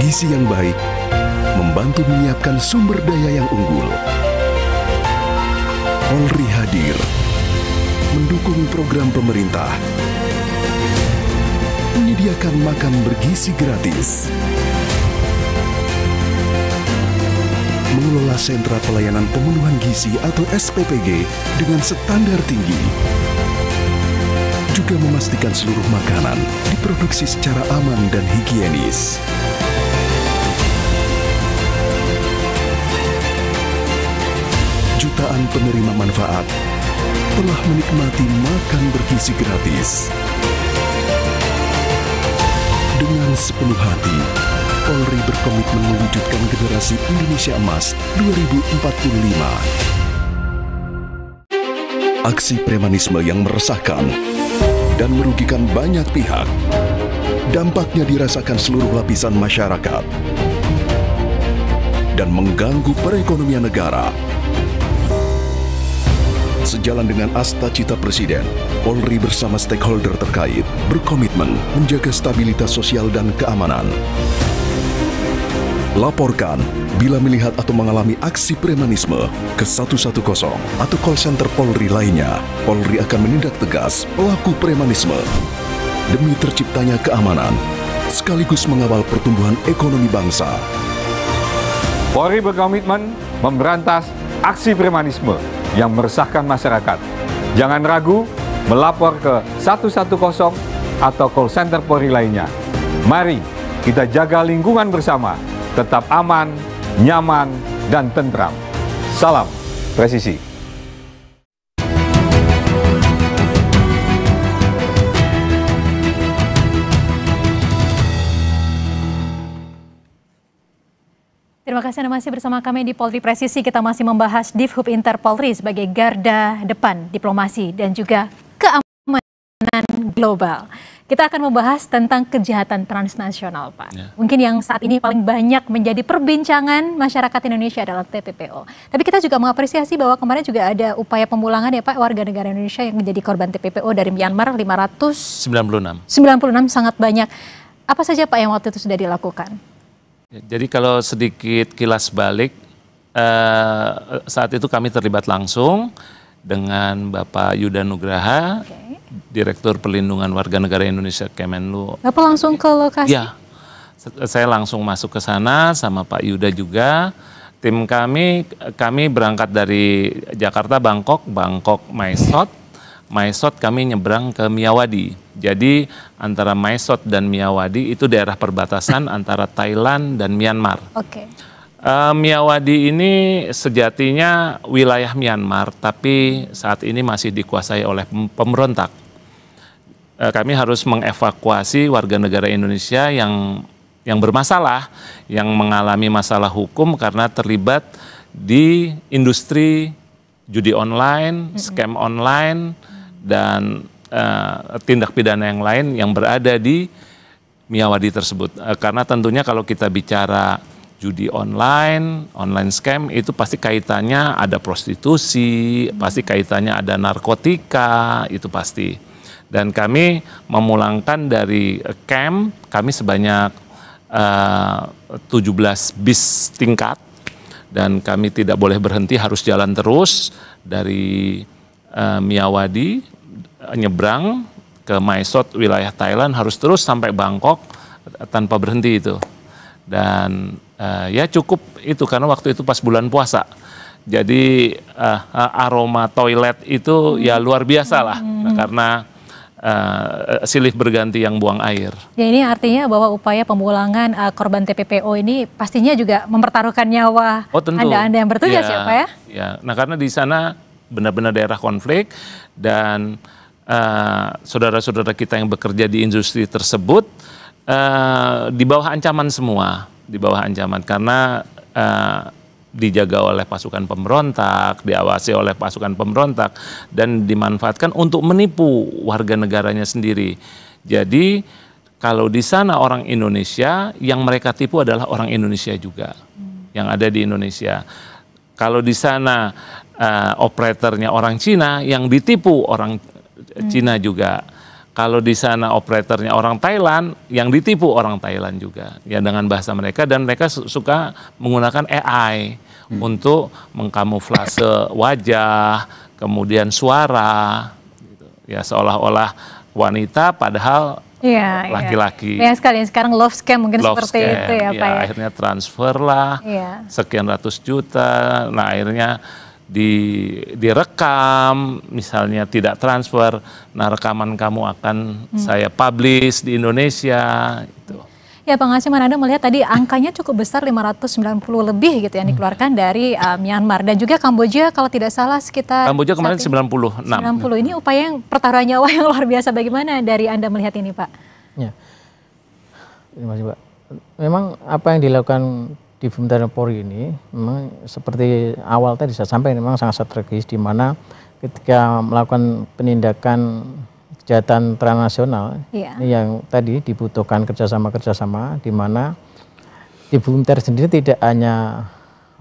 Speaker 5: Gizi yang baik membantu menyiapkan sumber daya yang unggul. Polri hadir mendukung program pemerintah, menyediakan makan bergizi gratis, mengelola sentra pelayanan pemenuhan gizi atau SPPG dengan standar tinggi, juga memastikan seluruh makanan diproduksi secara aman dan higienis. Jutaan penerima manfaat telah menikmati makan bergizi gratis. Dengan sepenuh hati, Polri berkomitmen mewujudkan generasi Indonesia Emas 2045. Aksi premanisme yang meresahkan dan merugikan banyak pihak, dampaknya dirasakan seluruh lapisan masyarakat dan mengganggu perekonomian negara. Sejalan dengan asta cita Presiden, Polri bersama stakeholder terkait berkomitmen menjaga stabilitas sosial dan keamanan. Laporkan bila melihat atau mengalami aksi premanisme ke 110 atau call center Polri lainnya. Polri akan menindak tegas pelaku premanisme demi terciptanya keamanan sekaligus mengawal pertumbuhan ekonomi bangsa.
Speaker 6: Polri berkomitmen memberantas aksi premanisme yang meresahkan masyarakat. Jangan ragu melapor ke 110 atau call center Polri lainnya. Mari kita jaga lingkungan bersama, tetap aman, nyaman, dan tentram. Salam presisi.
Speaker 1: Terima kasih Anda masih bersama kami di Polri Presisi. Kita masih membahas Divhub Interpolri sebagai garda depan diplomasi dan juga keamanan global. Kita akan membahas tentang kejahatan transnasional, Pak.
Speaker 2: Ya.
Speaker 1: Mungkin yang saat ini paling banyak menjadi perbincangan masyarakat Indonesia adalah TPPO. Tapi kita juga mengapresiasi bahwa kemarin juga ada upaya pemulangan ya Pak, warga negara Indonesia yang menjadi korban TPPO dari Myanmar 596 sangat banyak. Apa saja Pak yang waktu itu sudah dilakukan?
Speaker 2: Jadi kalau sedikit kilas balik, saat itu kami terlibat langsung dengan Bapak Yuda Nugraha, Direktur Perlindungan Warga Negara Indonesia Kemenlu.
Speaker 1: Bapak langsung ke lokasi?
Speaker 2: Ya, saya langsung masuk ke sana sama Pak Yuda juga. Tim kami berangkat dari Jakarta, Bangkok, Maesot kami nyebrang ke Miyawadi. Jadi antara Maesot dan Miyawadi itu daerah perbatasan antara Thailand dan Myanmar.
Speaker 1: Oke.
Speaker 2: Miyawadi ini sejatinya wilayah Myanmar, tapi saat ini masih dikuasai oleh pemberontak. Kami harus mengevakuasi warga negara Indonesia yang bermasalah, yang mengalami masalah hukum karena terlibat di industri judi online, scam online, dan tindak pidana yang lain yang berada di Miyawadi tersebut. Karena tentunya kalau kita bicara judi online scam itu pasti kaitannya ada prostitusi, pasti kaitannya ada narkotika, itu pasti. Dan kami memulangkan dari camp, kami sebanyak 17 bis tingkat, dan kami tidak boleh berhenti, harus jalan terus dari Miyawadi, nyebrang ke Maesot wilayah Thailand, harus terus sampai Bangkok tanpa berhenti itu. Dan ya cukup itu karena waktu itu pas bulan puasa. Jadi aroma toilet itu ya luar biasa lah, karena silih berganti yang buang air.
Speaker 1: Ya, ini artinya bahwa upaya pemulangan korban TPPO ini pastinya juga mempertaruhkan nyawa Anda yang bertugas ya Pak ya?
Speaker 2: Ya, nah karena di sana benar-benar daerah konflik dan saudara-saudara kita yang bekerja di industri tersebut di bawah ancaman semua, di bawah ancaman karena dijaga oleh pasukan pemberontak, diawasi oleh pasukan pemberontak, dan dimanfaatkan untuk menipu warga negaranya sendiri. Jadi kalau di sana orang Indonesia, yang mereka tipu adalah orang Indonesia juga, yang ada di Indonesia. Kalau di sana operatornya orang Cina, yang ditipu orang Cina juga. Kalau di sana operatornya orang Thailand, yang ditipu orang Thailand juga, ya dengan bahasa mereka, dan mereka suka menggunakan AI untuk mengkamuflase wajah, kemudian suara, gitu. Ya seolah-olah wanita padahal laki-laki.
Speaker 1: Ya sekali sekarang love scam mungkin seperti
Speaker 2: scam,
Speaker 1: itu ya Pak ya.
Speaker 2: Akhirnya transfer lah, sekian ratus juta, nah akhirnya direkam, misalnya tidak transfer, nah rekaman kamu akan saya publish di Indonesia. Gitu.
Speaker 1: Ya Bang Hasiman, Anda melihat tadi angkanya cukup besar, 590 lebih gitu yang dikeluarkan dari Myanmar, dan juga Kamboja kalau tidak salah sekitar
Speaker 2: Kamboja kemarin 96.
Speaker 1: 90, ini upaya yang pertaruhan nyawa yang luar biasa, bagaimana dari Anda melihat ini Pak?
Speaker 3: Ya, terima kasih Pak. Memang apa yang dilakukan di Bintara Polri ini memang seperti awal tadi saya sampaikan, memang sangat strategis, di mana ketika melakukan penindakan kejahatan transnasional ini yang tadi dibutuhkan kerjasama, di mana di Bintara sendiri tidak hanya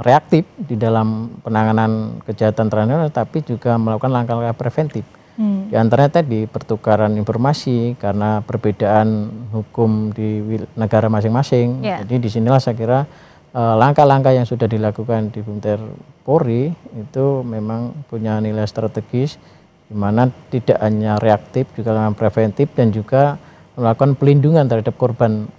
Speaker 3: reaktif di dalam penanganan kejahatan transnasional, tapi juga melakukan langkah-langkah preventif. Di antaranya tadi pertukaran informasi karena perbedaan hukum di negara masing-masing. Jadi disinilah saya kira langkah-langkah yang sudah dilakukan di Bintara Polri itu memang punya nilai strategis, di mana tidak hanya reaktif, juga preventif, dan juga melakukan pelindungan terhadap korban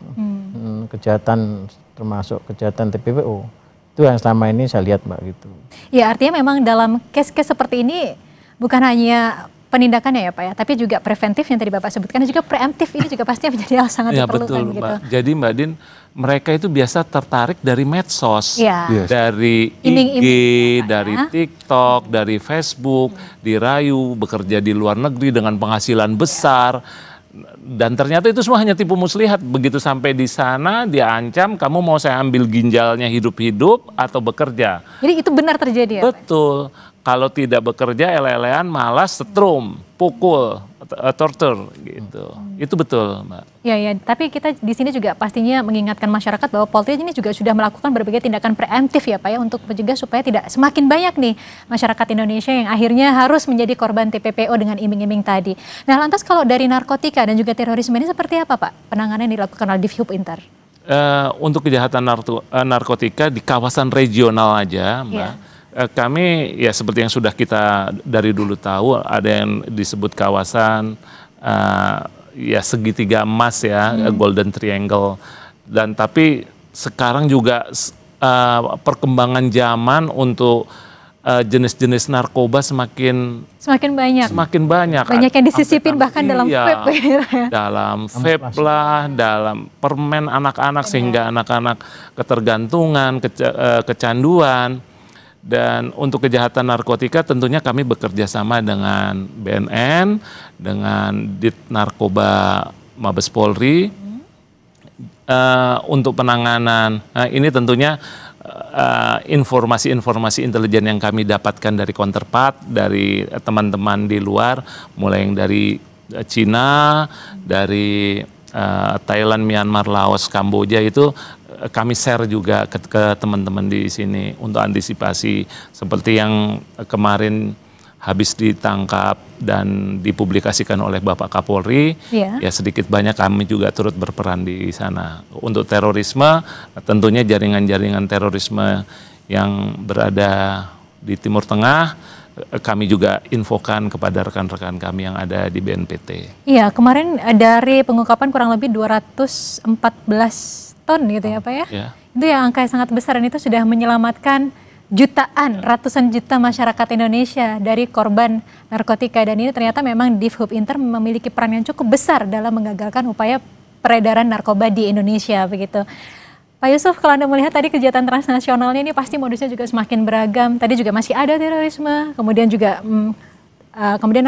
Speaker 3: kejahatan, termasuk kejahatan TPPO. Itu yang selama ini saya lihat Mbak gitu. Ya,
Speaker 1: artinya memang dalam case-case seperti ini bukan hanya penindakannya ya Pak ya, tapi juga preventif yang tadi Bapak sebutkan, dan juga preemptif ini juga pasti menjadi hal sangat diperlukan.
Speaker 2: Betul,
Speaker 1: gitu.
Speaker 2: Mbak. Jadi Mbak Din, mereka itu biasa tertarik dari medsos, dari IG, dari TikTok, dari Facebook, dirayu bekerja di luar negeri dengan penghasilan besar, dan ternyata itu semua hanya tipu muslihat. Begitu sampai di sana dia ancam, kamu mau saya ambil ginjalnya hidup-hidup atau bekerja.
Speaker 1: Jadi itu benar terjadi ya?
Speaker 2: Betul. Kalau tidak bekerja ele-elean, malas setrum, pukul, tortur gitu. Itu betul, Mbak.
Speaker 1: Ya, tapi kita di sini juga pastinya mengingatkan masyarakat bahwa Polri ini juga sudah melakukan berbagai tindakan preemptif ya Pak ya, untuk mencegah supaya tidak semakin banyak nih masyarakat Indonesia yang akhirnya harus menjadi korban TPPO dengan iming-iming tadi. Nah, lantas kalau dari narkotika dan juga terorisme ini seperti apa Pak penanganan yang dilakukan oleh Divhub Inter?
Speaker 2: Untuk kejahatan narkotika di kawasan regional aja, Mbak. Kami ya seperti yang sudah kita dari dulu tahu, ada yang disebut kawasan ya segitiga emas ya, Golden Triangle. Dan tapi sekarang juga perkembangan zaman untuk jenis-jenis narkoba semakin banyak.
Speaker 1: Banyak yang disisipin bahkan dalam vape.
Speaker 2: Dalam vape lah, dalam permen anak-anak sehingga anak-anak ketergantungan, kecanduan. Dan untuk kejahatan narkotika tentunya kami bekerja sama dengan BNN, dengan Dit Narkoba Mabes Polri untuk penanganan. Nah, ini tentunya informasi-informasi intelijen yang kami dapatkan dari counterpart, dari teman-teman di luar, mulai yang dari Cina, dari Thailand, Myanmar, Laos, Kamboja, itu kami share juga ke teman-teman di sini untuk antisipasi seperti yang kemarin habis ditangkap dan dipublikasikan oleh Bapak Kapolri. Ya sedikit banyak kami juga turut berperan di sana. Untuk terorisme, tentunya jaringan-jaringan terorisme yang berada di Timur Tengah, kami juga infokan kepada rekan-rekan kami yang ada di BNPT. Iya, kemarin dari pengungkapan kurang lebih 214 ton gitu ya Pak ya. Itu yang angka yang sangat besar dan itu sudah menyelamatkan ratusan juta masyarakat Indonesia dari korban narkotika, dan ini ternyata memang Divhub Inter memiliki peran yang cukup besar dalam menggagalkan upaya peredaran narkoba di Indonesia begitu. Pak Yusuf, kalau Anda melihat tadi kejahatan transnasionalnya ini pasti modusnya juga semakin beragam. Tadi juga masih ada terorisme, kemudian juga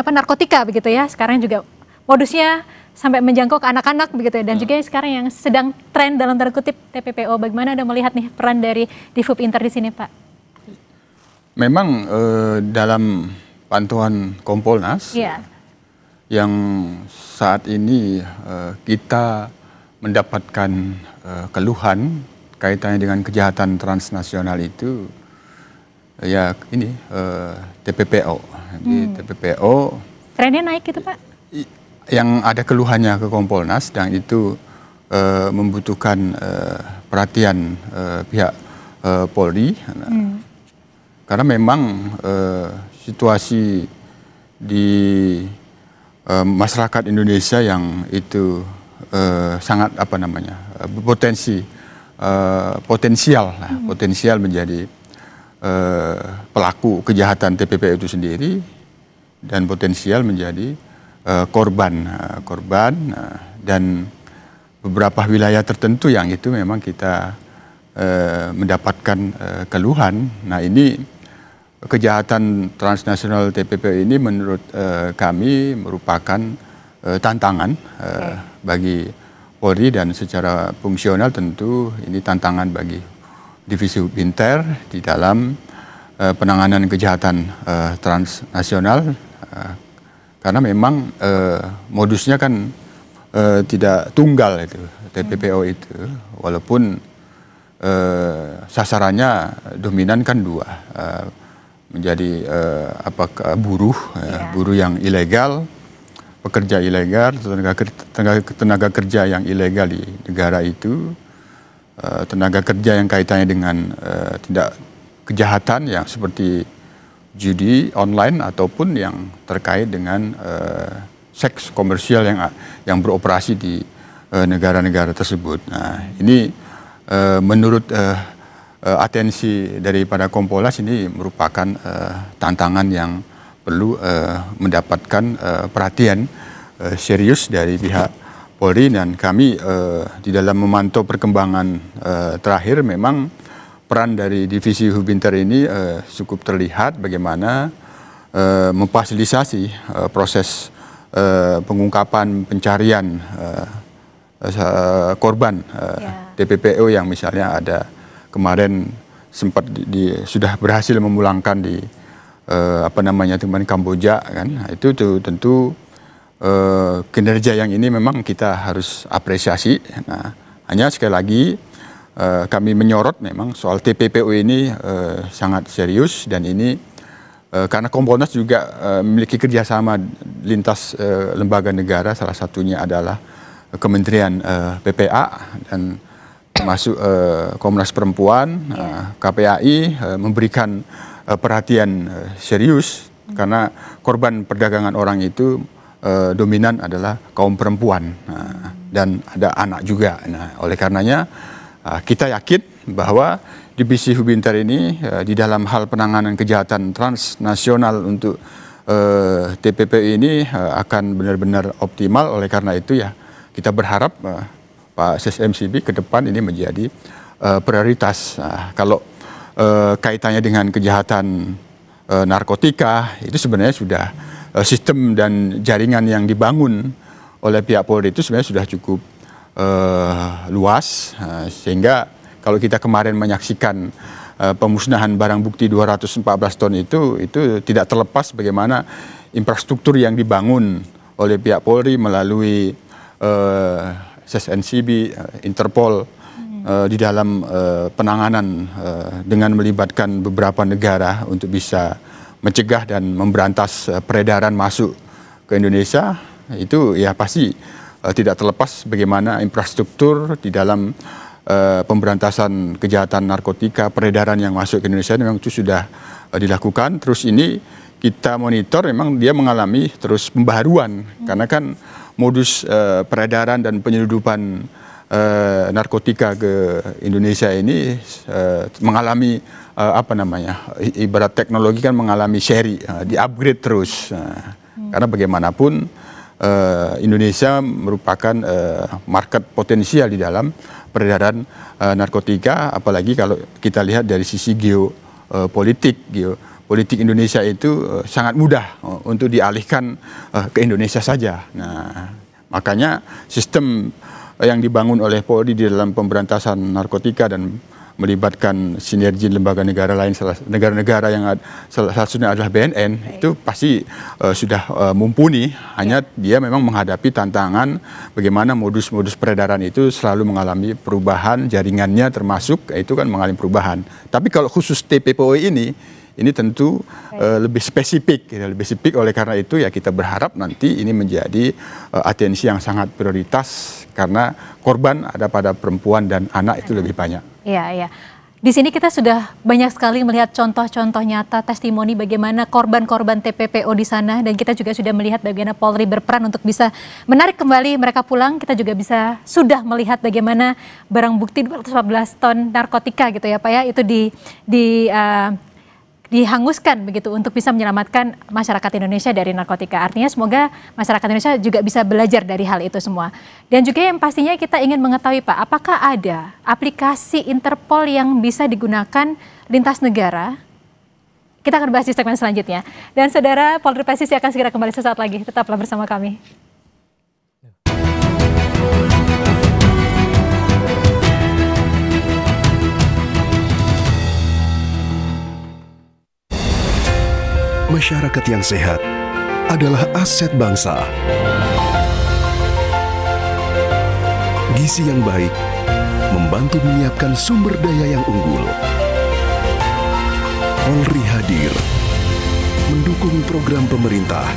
Speaker 2: narkotika begitu ya. Sekarang juga modusnya sampai menjangkau ke anak-anak begitu ya. Dan juga sekarang yang sedang tren dalam tanda kutip TPPO. Bagaimana Anda melihat nih peran dari Divhub Inter di sini, Pak?
Speaker 4: Memang dalam pantauan Kompolnas yang saat ini kita mendapatkan keluhan kaitannya dengan kejahatan transnasional itu ya ini TPPO. Jadi TPPO
Speaker 1: trennya naik gitu Pak?
Speaker 4: Yang ada keluhannya ke Kompolnas dan itu membutuhkan perhatian pihak Polri. Karena memang situasi di masyarakat Indonesia yang itu sangat potensial menjadi pelaku kejahatan TPPO itu sendiri dan potensial menjadi korban dan beberapa wilayah tertentu yang itu memang kita mendapatkan keluhan. Nah, ini kejahatan transnasional TPPO ini menurut kami merupakan tantangan bagi Polri dan secara fungsional tentu ini tantangan bagi Divisi Hub Inter di dalam penanganan kejahatan transnasional karena memang modusnya kan tidak tunggal itu TPPO itu, walaupun sasarannya dominan kan dua, menjadi buruh yang ilegal, pekerja ilegal, tenaga kerja yang ilegal di negara itu, tenaga kerja yang kaitannya dengan tindak kejahatan yang seperti judi online ataupun yang terkait dengan seks komersial yang beroperasi di negara-negara tersebut. Nah, ini menurut atensi daripada Kompolnas ini merupakan tantangan yang perlu mendapatkan perhatian serius dari pihak Polri, dan kami di dalam memantau perkembangan terakhir memang peran dari Divisi Hub Inter ini cukup terlihat bagaimana memfasilitasi proses pengungkapan pencarian korban TPPO yang misalnya ada kemarin sempat sudah berhasil memulangkan di teman Kamboja kan. Nah, itu tentu kinerja yang ini memang kita harus apresiasi. Nah, hanya sekali lagi kami menyorot memang soal TPPO ini sangat serius, dan ini karena Kompolnas juga memiliki kerjasama lintas lembaga negara, salah satunya adalah Kementerian PPA dan termasuk Komnas Perempuan, KPAI memberikan perhatian serius karena korban perdagangan orang itu dominan adalah kaum perempuan, dan ada anak juga. Nah, oleh karenanya kita yakin bahwa Divisi Hubinter ini di dalam hal penanganan kejahatan transnasional untuk TPPO ini akan benar-benar optimal. Oleh karena itu ya kita berharap Pak SSMCB ke depan ini menjadi prioritas. Kalau kaitannya dengan kejahatan narkotika itu sebenarnya sudah sistem dan jaringan yang dibangun oleh pihak Polri itu sebenarnya sudah cukup luas, sehingga kalau kita kemarin menyaksikan pemusnahan barang bukti 214 ton itu tidak terlepas bagaimana infrastruktur yang dibangun oleh pihak Polri melalui SSNCB, Interpol di dalam penanganan dengan melibatkan beberapa negara untuk bisa mencegah dan memberantas peredaran masuk ke Indonesia. Itu ya pasti tidak terlepas bagaimana infrastruktur di dalam pemberantasan kejahatan narkotika, peredaran yang masuk ke Indonesia memang itu sudah dilakukan. Terus ini kita monitor memang dia mengalami terus pembaharuan, karena kan modus peredaran dan penyeludupan narkotika ke Indonesia ini mengalami ibarat teknologi kan mengalami seri, di-upgrade terus. Karena bagaimanapun Indonesia merupakan market potensial di dalam peredaran narkotika, apalagi kalau kita lihat dari sisi geopolitik Indonesia itu sangat mudah untuk dialihkan ke Indonesia saja. Nah, makanya sistem yang dibangun oleh Polri di dalam pemberantasan narkotika dan melibatkan sinergi lembaga negara lain, negara-negara yang salah satunya adalah BNN, itu pasti sudah mumpuni. Hanya dia memang menghadapi tantangan bagaimana modus-modus peredaran itu selalu mengalami perubahan, jaringannya termasuk itu kan mengalami perubahan. Tapi kalau khusus TPPO ini tentu lebih spesifik, oleh karena itu ya kita berharap nanti ini menjadi atensi yang sangat prioritas, karena korban ada pada perempuan dan anak itu lebih banyak.
Speaker 1: Iya. Di sini kita sudah banyak sekali melihat contoh-contoh nyata, testimoni bagaimana korban-korban TPPO di sana, dan kita juga sudah melihat bagaimana Polri berperan untuk bisa menarik kembali mereka pulang. Kita juga sudah melihat bagaimana barang bukti 214 ton narkotika gitu ya Pak ya, itu dihanguskan begitu untuk bisa menyelamatkan masyarakat Indonesia dari narkotika. Artinya semoga masyarakat Indonesia juga bisa belajar dari hal itu semua. Dan juga yang pastinya kita ingin mengetahui Pak, apakah ada aplikasi Interpol yang bisa digunakan lintas negara? Kita akan bahas di segmen selanjutnya. Dan saudara, Polri Presisi akan segera kembali sesaat lagi. Tetaplah bersama kami.
Speaker 5: Masyarakat yang sehat adalah aset bangsa. Gizi yang baik membantu menyiapkan sumber daya yang unggul. Polri hadir mendukung program pemerintah,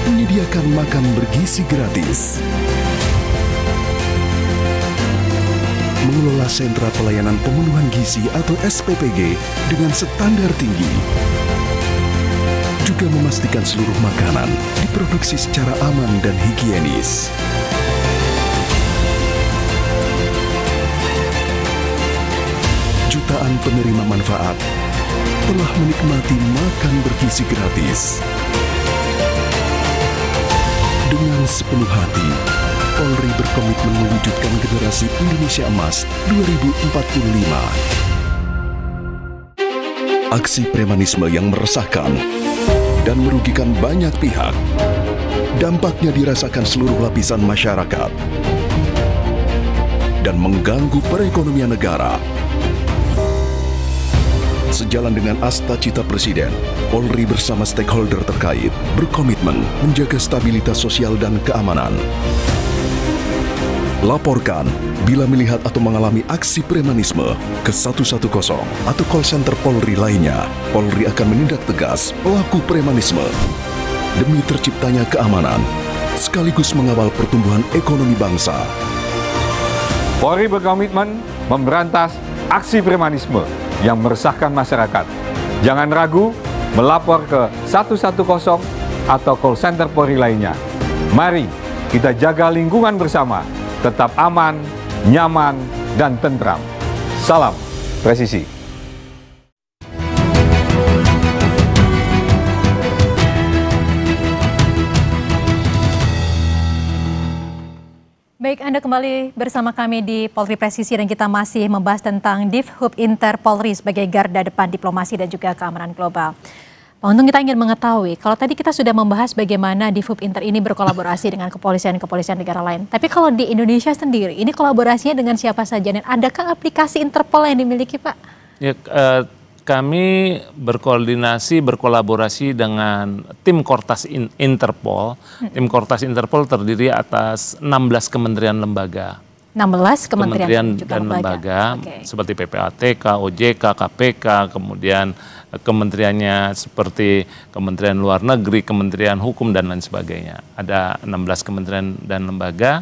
Speaker 5: menyediakan makan bergizi gratis, mengelola sentra pelayanan pemenuhan gizi atau SPPG dengan standar tinggi, juga memastikan seluruh makanan diproduksi secara aman dan higienis. Jutaan penerima manfaat telah menikmati makan bergizi gratis. Dengan sepenuh hati, Polri berkomitmen mewujudkan generasi Indonesia Emas 2045. Aksi premanisme yang meresahkan dan merugikan banyak pihak, dampaknya dirasakan seluruh lapisan masyarakat dan mengganggu perekonomian negara. Sejalan dengan asta cita Presiden, Polri bersama stakeholder terkait berkomitmen menjaga stabilitas sosial dan keamanan. Laporkan bila melihat atau mengalami aksi premanisme ke 110 atau call center Polri lainnya. Polri akan menindak tegas pelaku premanisme demi terciptanya keamanan sekaligus mengawal pertumbuhan ekonomi bangsa.
Speaker 6: Polri berkomitmen memberantas aksi premanisme yang meresahkan masyarakat. Jangan ragu melapor ke 110 atau call center Polri lainnya. Mari kita jaga lingkungan bersama, tetap aman, nyaman, dan tentram. Salam presisi.
Speaker 1: Baik, Anda kembali bersama kami di Polri Presisi dan kita masih membahas tentang Difhub Inter Polri sebagai garda depan diplomasi dan juga keamanan global. Pak Untung, kita ingin mengetahui, kalau tadi kita sudah membahas bagaimana Difhub Inter ini berkolaborasi dengan kepolisian negara lain. Tapi kalau di Indonesia sendiri, ini kolaborasinya dengan siapa saja dan adakah aplikasi Interpol yang dimiliki, Pak?
Speaker 2: Ya, kami berkolaborasi dengan tim Kortas Interpol. Tim Kortas Interpol terdiri atas 16 kementerian lembaga.
Speaker 1: 16 kementerian
Speaker 2: dan lembaga seperti PPATK, OJK, KPK, kemudian kementeriannya seperti Kementerian Luar Negeri, Kementerian Hukum, dan lain sebagainya. Ada 16 kementerian dan lembaga.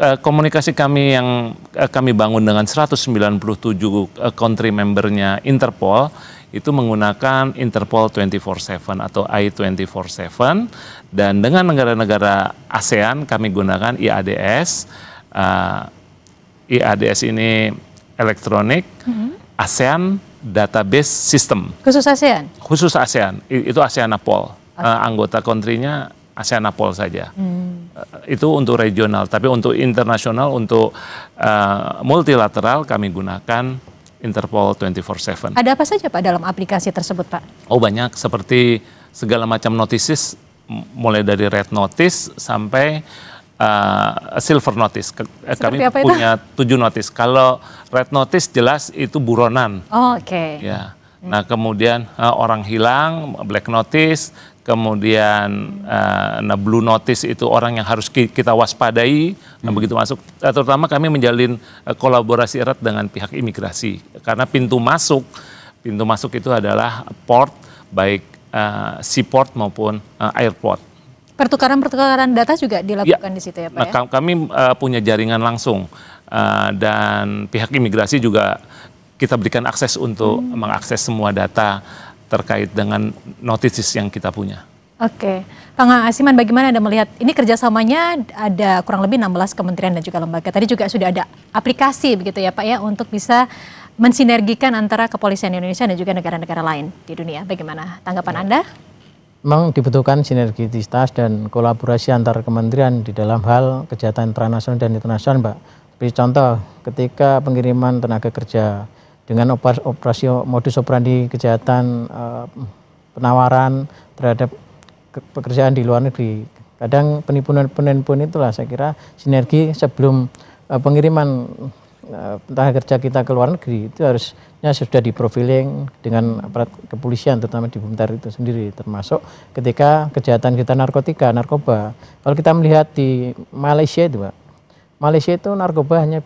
Speaker 2: Komunikasi kami yang kami bangun dengan 197 country membernya Interpol itu menggunakan Interpol 24/7 atau I-24/7, dan dengan negara-negara ASEAN kami gunakan IADS. IADS ini elektronik ASEAN Database System.
Speaker 1: Khusus ASEAN?
Speaker 2: Khusus ASEAN, itu ASEANAPOL. Anggota country-nya ASEANAPOL saja. Itu untuk regional, tapi untuk internasional, untuk multilateral kami gunakan Interpol 24/7.
Speaker 1: Ada apa saja Pak dalam aplikasi tersebut, Pak?
Speaker 2: Oh, banyak, seperti segala macam notices, mulai dari red notice sampai silver notice. Kami punya 7 notice. Kalau red notice jelas itu buronan.
Speaker 1: Oh, oke.
Speaker 2: Ya. Nah, kemudian orang hilang, black notice. Kemudian blue notice itu orang yang harus kita waspadai. Nah, begitu masuk, terutama kami menjalin kolaborasi erat dengan pihak imigrasi, karena pintu masuk itu adalah port, baik seaport maupun airport.
Speaker 1: Pertukaran data juga dilakukan di situ ya, Pak?
Speaker 2: Nah, kami punya jaringan langsung, dan pihak imigrasi juga kita berikan akses untuk mengakses semua data terkait dengan notices yang kita punya.
Speaker 1: Oke, Kang Asiman, bagaimana Anda melihat ini kerjasamanya ada kurang lebih 16 kementerian dan juga lembaga. Tadi juga sudah ada aplikasi begitu ya Pak ya untuk bisa mensinergikan antara kepolisian Indonesia dan juga negara-negara lain di dunia. Bagaimana tanggapan Anda?
Speaker 3: Memang dibutuhkan sinergisitas dan kolaborasi antar kementerian di dalam hal kejahatan transnasional dan internasional, Mbak. Seperti contoh, ketika pengiriman tenaga kerja dengan operasi modus operandi kejahatan penawaran terhadap pekerjaan di luar negeri. Kadang penipuan itulah saya kira sinergi sebelum pengiriman tenaga kerja kita ke luar negeri itu harusnya sudah di profiling dengan aparat kepolisian, terutama di Bintar itu sendiri, termasuk ketika kejahatan narkotika, narkoba. Kalau kita melihat di Malaysia itu, Pak, Malaysia itu narkoba hanya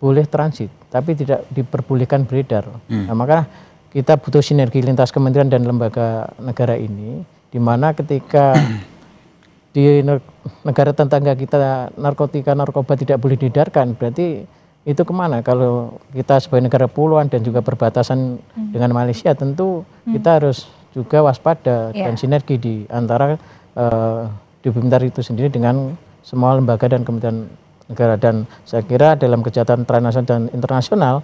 Speaker 3: boleh transit, tapi tidak diperbolehkan beredar. Nah, maka kita butuh sinergi lintas kementerian dan lembaga negara ini, di mana ketika di negara tetangga kita narkoba tidak boleh diedarkan, berarti itu kemana? Kalau kita sebagai negara pulauan dan juga berbatasan dengan Malaysia, tentu kita harus juga waspada dan sinergi di antara di Bintar itu sendiri dengan semua lembaga dan kementerian negara. Dan saya kira dalam kejahatan transnasional dan internasional,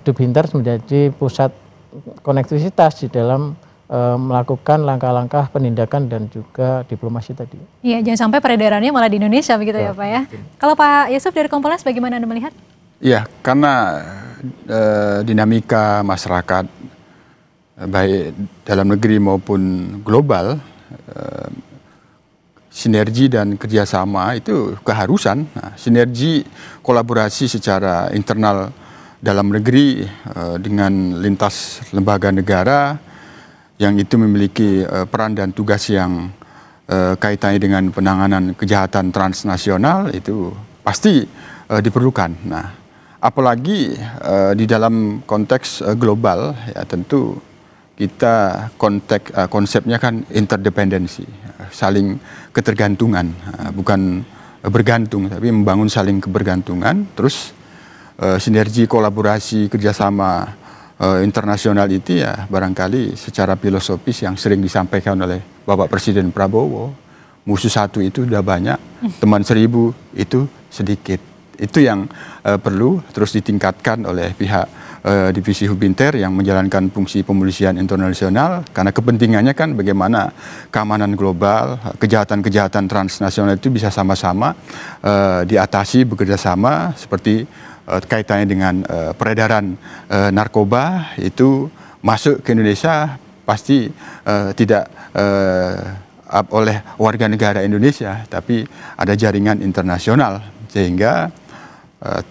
Speaker 3: Bintar menjadi pusat konektivitas di dalam melakukan langkah-langkah penindakan dan juga diplomasi tadi. Iya,
Speaker 1: jangan sampai peredarannya malah di Indonesia begitu ya Pak ya. Kalau Pak Yusuf dari Kompolnas bagaimana Anda melihat?
Speaker 4: Ya, karena dinamika masyarakat baik dalam negeri maupun global, sinergi dan kerjasama itu keharusan. Nah, sinergi kolaborasi secara internal dalam negeri dengan lintas lembaga negara yang itu memiliki peran dan tugas yang kaitannya dengan penanganan kejahatan transnasional itu pasti diperlukan. Nah, apalagi di dalam konteks global ya tentu kita konsepnya kan interdependensi, saling ketergantungan, bukan bergantung tapi membangun saling kebergantungan, terus sinergi kolaborasi kerjasama internasional itu ya barangkali secara filosofis yang sering disampaikan oleh Bapak Presiden Prabowo, musuh satu itu udah banyak, teman seribu itu sedikit. Itu yang perlu terus ditingkatkan oleh pihak Divisi Hubinter yang menjalankan fungsi pemolisian internasional, karena kepentingannya kan bagaimana keamanan global, kejahatan-kejahatan transnasional itu bisa sama-sama diatasi bekerjasama, seperti kaitannya dengan peredaran narkoba itu masuk ke Indonesia pasti tidak oleh warga negara Indonesia, tapi ada jaringan internasional, sehingga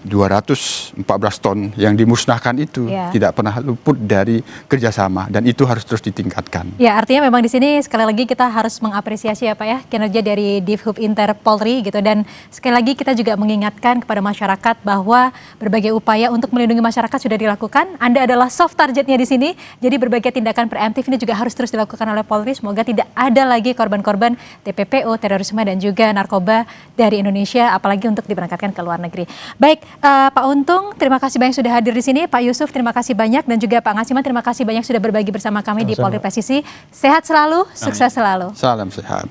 Speaker 4: 214 ton yang dimusnahkan itu tidak pernah luput dari kerjasama, dan itu harus terus ditingkatkan.
Speaker 1: Ya, artinya memang di sini sekali lagi kita harus mengapresiasi ya Pak ya kinerja dari Divhub Inter Polri gitu, dan sekali lagi kita juga mengingatkan kepada masyarakat bahwa berbagai upaya untuk melindungi masyarakat sudah dilakukan. Anda adalah soft targetnya di sini, jadi berbagai tindakan preemptif ini juga harus terus dilakukan oleh Polri. Semoga tidak ada lagi korban-korban TPPO, terorisme dan juga narkoba dari Indonesia, apalagi untuk diberangkatkan ke luar negeri. Baik, Pak Untung, terima kasih banyak sudah hadir di sini. Pak Yusuf, terima kasih banyak, dan juga Pak Ngasiman, terima kasih banyak sudah berbagi bersama kami di Polri Presisi. Sehat selalu, sukses selalu.
Speaker 4: Salam sehat.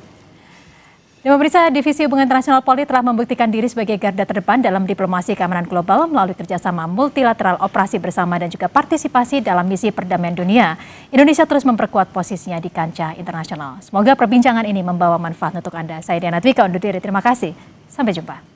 Speaker 1: Dan pemirsa, Divisi Hubungan Internasional Polri telah membuktikan diri sebagai garda terdepan dalam diplomasi keamanan global melalui kerjasama multilateral, operasi bersama, dan juga partisipasi dalam misi perdamaian dunia. Indonesia terus memperkuat posisinya di kancah internasional. Semoga perbincangan ini membawa manfaat untuk Anda. Saya Diana Dwika undur diri. Terima kasih. Sampai jumpa.